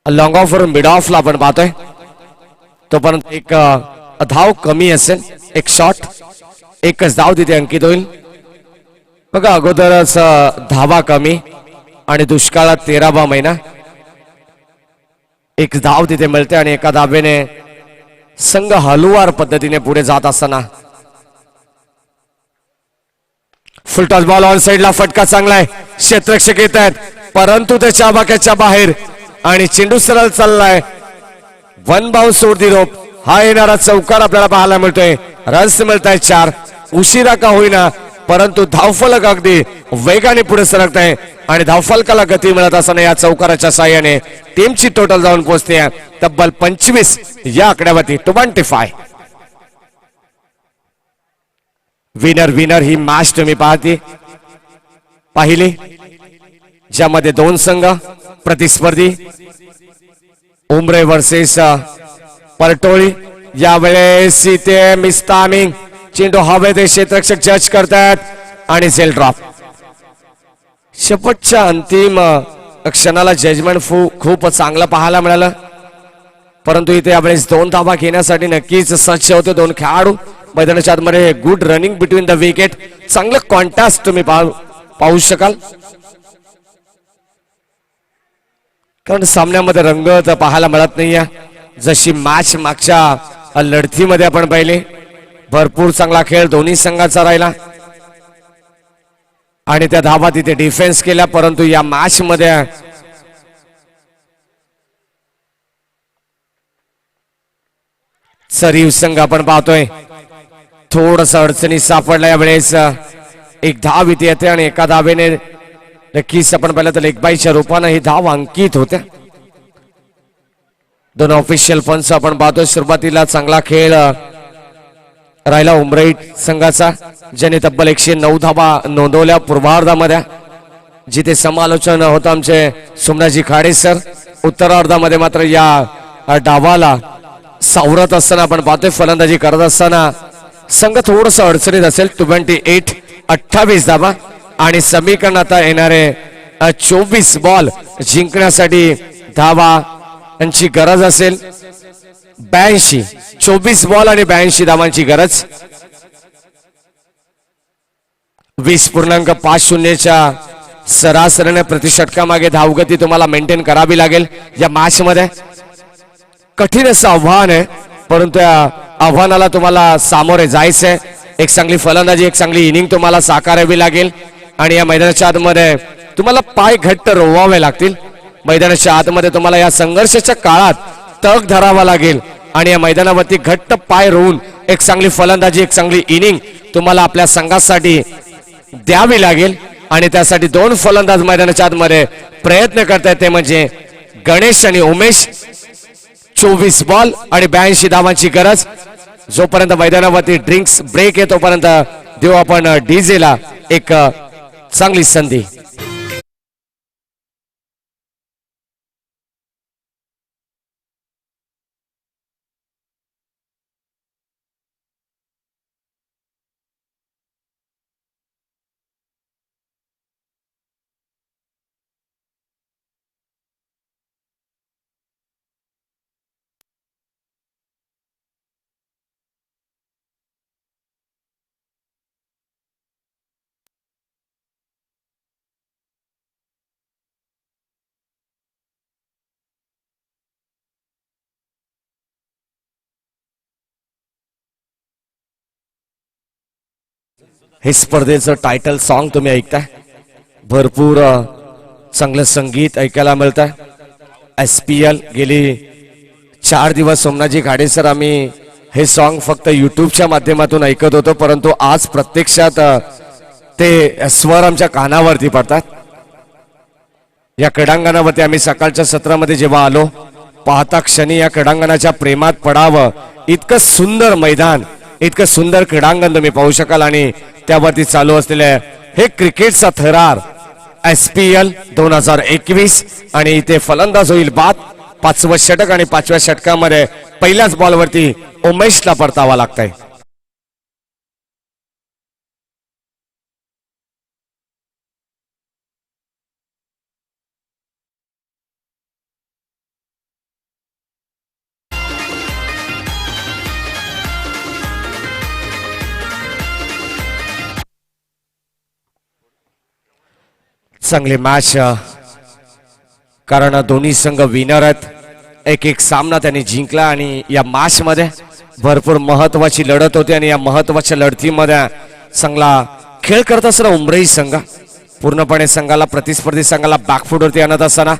लॉंग ऑफ वरून मिड ऑफला आपण पाहतोय. तोपर्यंत एक धाव कमी असेल. एक शॉट. एकच धाव तिथे अंकित होईल. बघा अगोदरच धावा कमी आणि दुष्काळात 13वा महिना. एक धाव तिथे मिळते आणि एका धावेने संघ हलुवार पद्धतीने पुढे जात असताना फुलटॉस बॉल ऑन साइडला. फटका चांगला आहे. क्षेत्ररक्षक येत आहेत परंतु त्याच्या आबाक्याच्या बाहेर आणि चेंडू सरळ चाललाय. वन बाउन्स सोडती रोप हा येणारा चौकार आपल्याला पाहायला मिळतोय. रन्स मिळत आहेत 4. उशिरा का होईना परंतु धावफलक अगदी वेगाने पुढे सरकत आहे आणि धावफलकाला गती मिळत असताना या चौकाराच्या साह्याने टीमची टोटल जाऊन पोहोचते तब्बल 25 या आकड्यावरती 25. विनर विनर ही मॅच तुम्ही पाहिली ज्यामध्ये 2 संघ प्रतिस्पर्धी उमरे वर्सेस परटोळी. यावेळेस इथे मिस्तामिंग चेंडू हवे ते क्षेत्ररक्षक जज करतात आणि सेल ड्रॉप. शेवटच्या अंतिम क्षणाला जजमेंट खूप चांगलं पाहायला मिळालं परंतु इथे यावेळेस 2 धावा घेण्यासाठी नक्कीच सज्ज होते 2 खेळाडू मैदानाच्या आतमध्ये. Good running between the wicket. चांगलं कॉन्टॅस्ट तुम्ही पाहू शकाल कारण सामन्यामध्ये रंगत पाहायला मिळत नाहीये जशी मॅच मागच्या लढतीमध्ये आपण पाहिले. भरपूर चांगला खेळ दोन्ही संघाचा राहिला आणि त्या धावा तिथे डिफेन्स केल्या परंतु या मॅच मध्ये सरीव संघ आपण पाहतोय थोडस अडचणी सापडल्या. यावेळेस एक धाव इथे येते आणि एका धावेने नक्कीच आपण पाहिलं तर लेगबाईच्या रूपाने ही धाव अंकित होत्या. 2 ऑफिशियल फंच आपण पाहतोय. सुरुवातीला चांगला खेळ राहिला उमराई संघाचा ज्याने तब्बल 109 धावा नोंदवल्या पूर्वार्धामध्ये जिथे समालोचन होतं आमचे सोमनाथजी खाडे सर. उत्तरार्धामध्ये मात्र या डावाला सावरत असताना आपण पाहतोय फलंदाजी करत असताना संघ थोडस अडचणीत असेल. 28 धावा आणि समीकरण आता येणारे 24 बॉल जिंकण्यासाठी धावा यांची गरज असेल. 24 बॉल आणि 82 धावांची गरज. 20.50 सरासरीने प्रतिषटकामागे धावगती तुम्हाला मेंटेन करावी लागेल या मॅच मध्ये. कठीण असं आव्हान आहे परंतु या आव्हानाला तुम्हाला सामोरे जायचंय. एक चांगली फलंदाजी एक चांगली इनिंग तुम्हाला साकारावी लागेल आणि या मैदानाच्या आतमध्ये तुम्हाला पाय घट्ट रोवावे लागतील. मैदानाच्या आतमध्ये तुम्हाला या संघर्षाच्या काळात तग धरावा लागेल आणि या मैदानावरती घट्ट पाय रोवून एक चांगली फलंदाजी एक चांगली इनिंग तुम्हाला आपल्या संघासाठी द्यावी लागेल आणि त्यासाठी 2 फलंदाज मैदानाच्या आतमध्ये प्रयत्न करतायत ते म्हणजे गणेश आणि उमेश. 24 बॉल आणि 82 धावांची गरज. जोपर्यंत मैदानावरती ड्रिंक्स ब्रेक आहे तोपर्यंत देऊ आपण डीजेला एक चांगली संधी. हे स्पर्धेचं टायटल सॉन्ग तुम्ही ऐकताय. भरपूर चांगलं संगीत ऐकायला मिळत आहे. SPL गेली 4 दिवस सोमनाथजी खाडे सर आम्ही हे सॉन्ग फक्त युट्यूबच्या माध्यमातून ऐकत होतो परंतु आज प्रत्यक्षात ते स्वर आमच्या कानावरती पडतात. या क्रीडांगणावरती आम्ही सकाळच्या सत्रामध्ये जेव्हा आलो पाहता क्षणी या क्रीडांगणाच्या प्रेमात पडावं. इतकं सुंदर मैदान इतकं सुंदर क्रीडांगण तुम्ही पाहू शकाल आणि त्यावरती चालू असलेले हे क्रिकेटचा थरार SPL 2021 आणि इथे फलंदाज होईल बाद. 5वं षटक आणि 5व्या षटकामध्ये पहिल्याच बॉलवरती उमेशला परतावा लागतंय. चांगली मॅच कारण दोन्ही संघ विनर आहेत. एक सामना त्यांनी जिंकला आणि या मॅच मध्ये भरपूर महत्वाची लढत होती आणि या महत्वाच्या लढतीमध्ये चांगला खेळ करत असताना उमराई संघ पूर्णपणे संघाला प्रतिस्पर्धी संघाला बॅकफुटवरती आणत असताना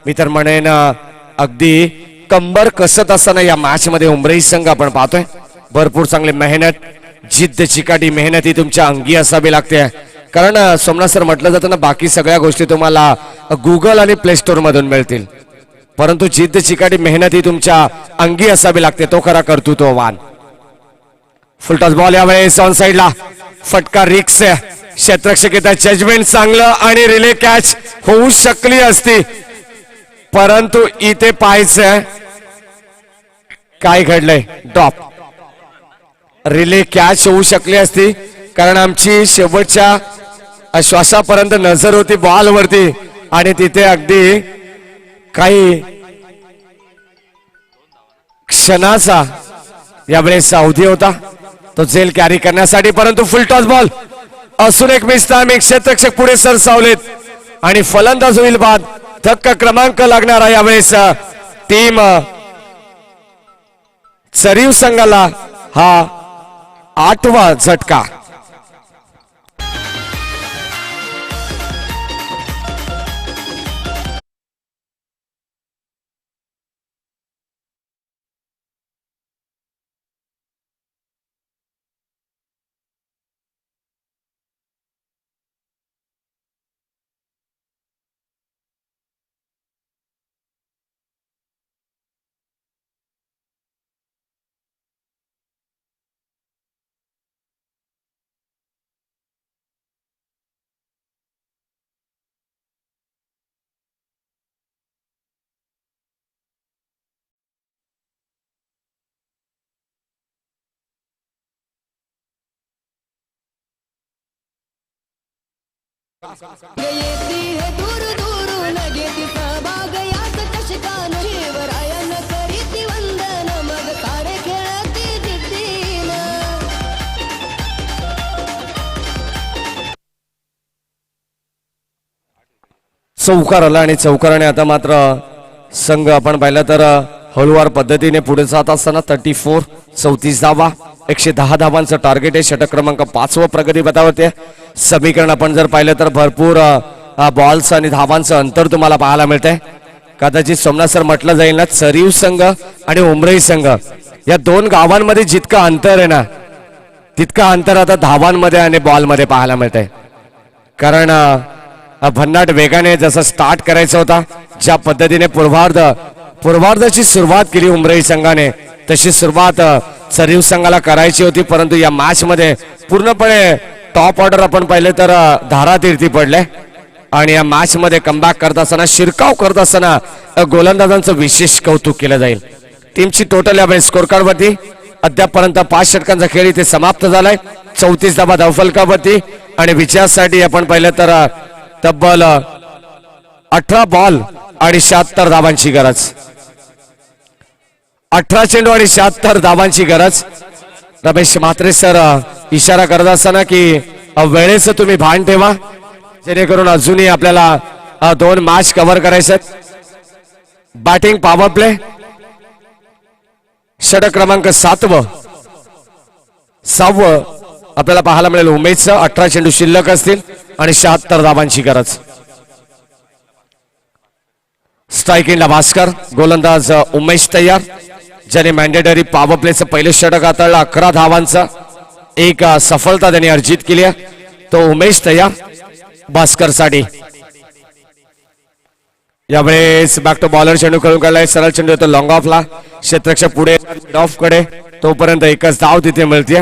मी तर म्हणेन अगदी कंबर कसत असताना या मॅच मध्ये उमराई संघ आपण पाहतोय भरपूर चांगली मेहनत जिद्द चिकाटी मेहनत ही तुमच्या अंगी असावी लागते कारण सोमनाथ सर म्हटलं जातं ना बाकी सगळ्या गोष्टी तुम्हाला गुगल आणि प्ले स्टोर मधून मिळतील परंतु जिद्द चिकाटी मेहनत ही तुमच्या अंगी असावी लागते तो खरा कर्तृत्ववान फुलटॉस बॉल यावेळेस ऑन साइडला फटका रिक्स क्षेत्ररक्षकाचा जजमेंट चांगलं आणि रिले कॅच होऊ शकली असती परंतु इथे पाहायचं काय घडलंय ड्रॉप रिले कॅच होऊ शकली असती कारण आमची शेवटच्या श्वासापर्यंत नजर होती बॉल वरती आणि तिथे अगदी काही क्षणाचा यावेळेस अवधी होता तो झेल कॅरी करण्यासाठी परंतु फुल टॉस बॉल असून एक मिस टायमिंग क्षेत्ररक्षक पुढे सरसावलेत आणि फलंदाज होईल बाद धक्का क्रमांक लागणारा यावेळेस टीम चरीव संघाला हा 8वा झटका येती है दूर दूरून घेती सहभाग याच चषकान शिवरायान करीती वंदन मग सारे खेळती जिद्दीन चौकार आला आणि चौकाराने आता मात्र संघ आपण पाहिलं तर हळूवार पद्धतीने पुढे जात असताना 34 धावा 110 धावांचं टार्गेट आहे षटक क्रमांक 5व प्रगती पथावरती समीकरण आपण जर पाहिलं तर भरपूर बॉल्स आणि धावांचं अंतर तुम्हाला पाहायला मिळतंय कदाचित सोमनाथ सर म्हटलं जाईल ना चरीव संघ आणि उमराई संघ या दोन गावांमध्ये जितकं अंतर आहे ना तितकं अंतर आता धावांमध्ये आणि बॉलमध्ये पाहायला मिळतंय कारण भन्नाट वेगाने जसं स्टार्ट करायचा होता ज्या पद्धतीने पूर्वार्धाची सुरुवात केली उमराई संघाने तशी सुरुवात चरीव संघाला करायची होती परंतु या मॅच मध्ये पूर्णपणे टॉप ऑर्डर आपण पाहिले तर धारातीर्थी पडले आणि या मॅच मध्ये कमबॅक करत असताना शिरकाव करत असताना गोलंदाजांचं विशेष कौतुक केलं जाईल टीमची टोटल या स्कोर कार्ड वरती अद्यापपर्यंत 5 षटकांचा खेळ इथे समाप्त झालाय 34 धावा धावफलकावरती आणि विजयासाठी आपण पाहिलं तर तब्बल 18 बॉल आणि 76 धावांची गरज 18 चेंडू आणि 76 धावांची गरज रमेश म्हात्रे सर इशारा करत असताना की वेळेचं तुम्ही भान ठेवा जेणेकरून अजूनही आपल्याला 2 मॅच कव्हर करायचे बॅटिंग पॉवर प्ले षटक क्रमांक 7व आपल्याला पाहायला मिळेल उमेशचं 18 चेंडू शिल्लक असतील आणि 76 धावांची गरज स्ट्रायकिंगला भास्कर गोलंदाज उमेश तयार ज्याने मॅन्डेटरी पॉवर प्लेचं पहिलं षटक हाताळलं 11 धावांचा एक सफलता त्यांनी अर्जित केली आहे तो उमेश तयार भास्कर साठी यावेळेस बॅक टू बॉलर चेंडू खेळून काढलाय सरळ चेंडू येतो लॉंग ऑफला क्षेत्ररक्षक पुढे ऑफ कडे तोपर्यंत एकच धाव तिथे मिळते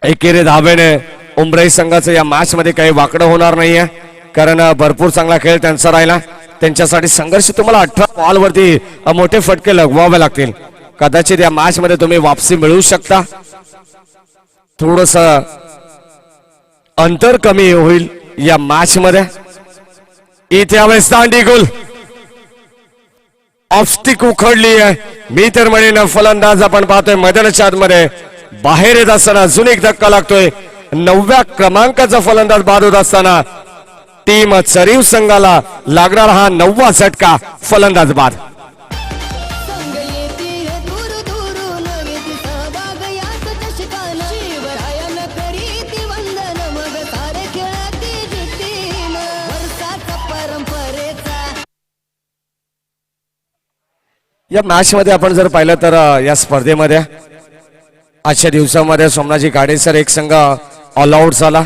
एकेरी धावेने उमराई संघाचं या मॅच मध्ये काही वाकडं होणार नाहीये कारण भरपूर चांगला खेळ त्यांचा राहिला त्यांच्यासाठी संघर्ष तुम्हाला 18 बॉल वरती मोठे फटके लगवावे लागतील कदाचित या मॅच मध्ये तुम्ही वापसी मिळवू शकता थोडस अंतर कमी होईल या मॅच मध्ये इथे यावेळेस दांडी गोल ऑफस्टिक उखडली आहे मी तर म्हणेन फलंदाज आपण पाहतोय मैदानाच्या आतमध्ये बाहेर येत असताना अजून एक धक्का लागतोय 9व्या क्रमांकाचा फलंदाज बाद होत असताना टीम चरीव संघाला लागणार हा 9वा झटका फलंदाज बाद संग येती है दूर दूरून घेती सहभाग याच चषकान शिवरायान करीती वंदन मग सारे खेळती जिद्दीन वर्षाचा परंपरेचा या मॅच मध्ये आपण जर पाहिलं तर या स्पर्धेमध्ये आजच्या दिवसामध्ये सोमनाथजी गाडे सर एक संघ ऑल आउट झाला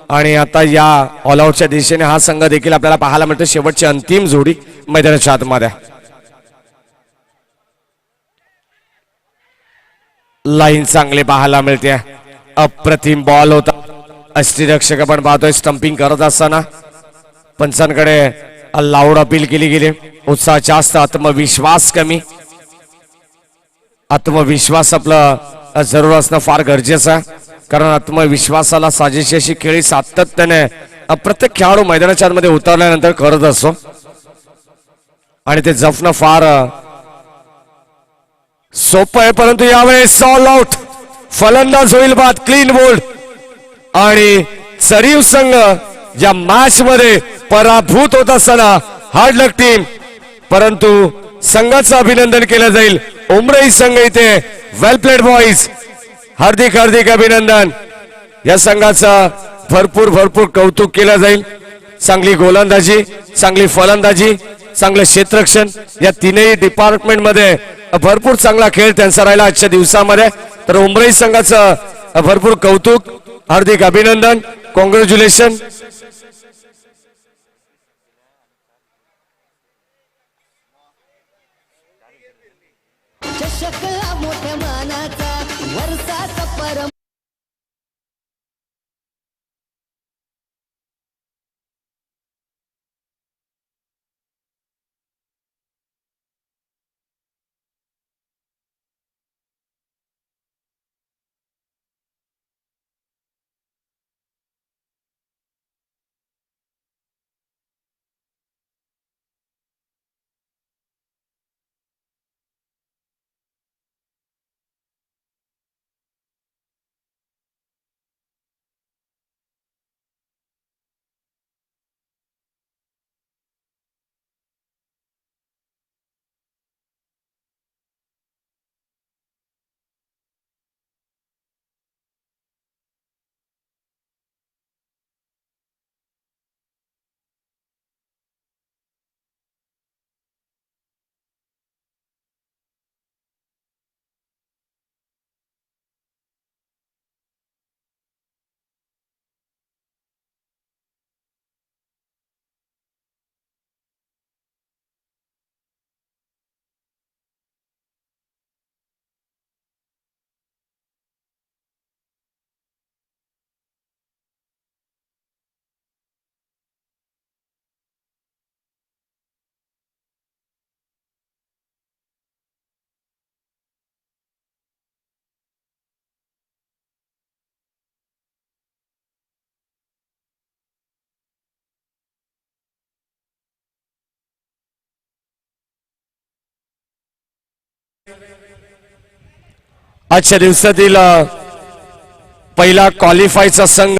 आणि आता या ऑल आउटच्या दिशेने हा संघ देखील आपल्याला पाहायला मिळतो शेवटची अंतिम जोडी मैदानाच्या आतमध्ये लाईन चांगली पाहायला मिळते अप्रतिम बॉल होता अष्टरक्षक आपण पाहतोय स्टंपिंग करत असताना पंचांकडे लाऊड अपील केली गेली उत्साह जास्त आत्मविश्वास कमी आत्मविश्वास आपलं जरूर असणं फार गरजेचं आहे कारण आत्मविश्वासाला साजेशी अशी खेळी सातत्याने प्रत्येक खेळाडू मैदानाच्या आतमध्ये उतरल्यानंतर करत असतो आणि ते जपणं फार सोपं आहे परंतु यावेळेस ऑल आउट फलंदाज होईल बाद क्लीन बोल्ड आणि सरीव संघ या मॅच मध्ये पराभूत होत असताना हार्ड लक टीम परंतु संघाचं अभिनंदन केलं जाईल उमरई संघ इथे वेल प्लेड बॉईज हार्दिक हार्दिक अभिनंदन या संघाचं भरपूर कौतुक केलं जाईल चांगली गोलंदाजी चांगली फलंदाजी चांगलं क्षेत्ररक्षण या तीनही डिपार्टमेंट मध्ये भरपूर चांगला खेळ त्यांचा राहिला आजच्या दिवसामध्ये तर उमरई संघाचं भरपूर कौतुक हार्दिक अभिनंदन कॉंग्रॅच्युलेशन चषकला मोठ्या मानाचा वर्षाचा परम आजच्या दिवसातील पहिला क्वालिफायचा संघ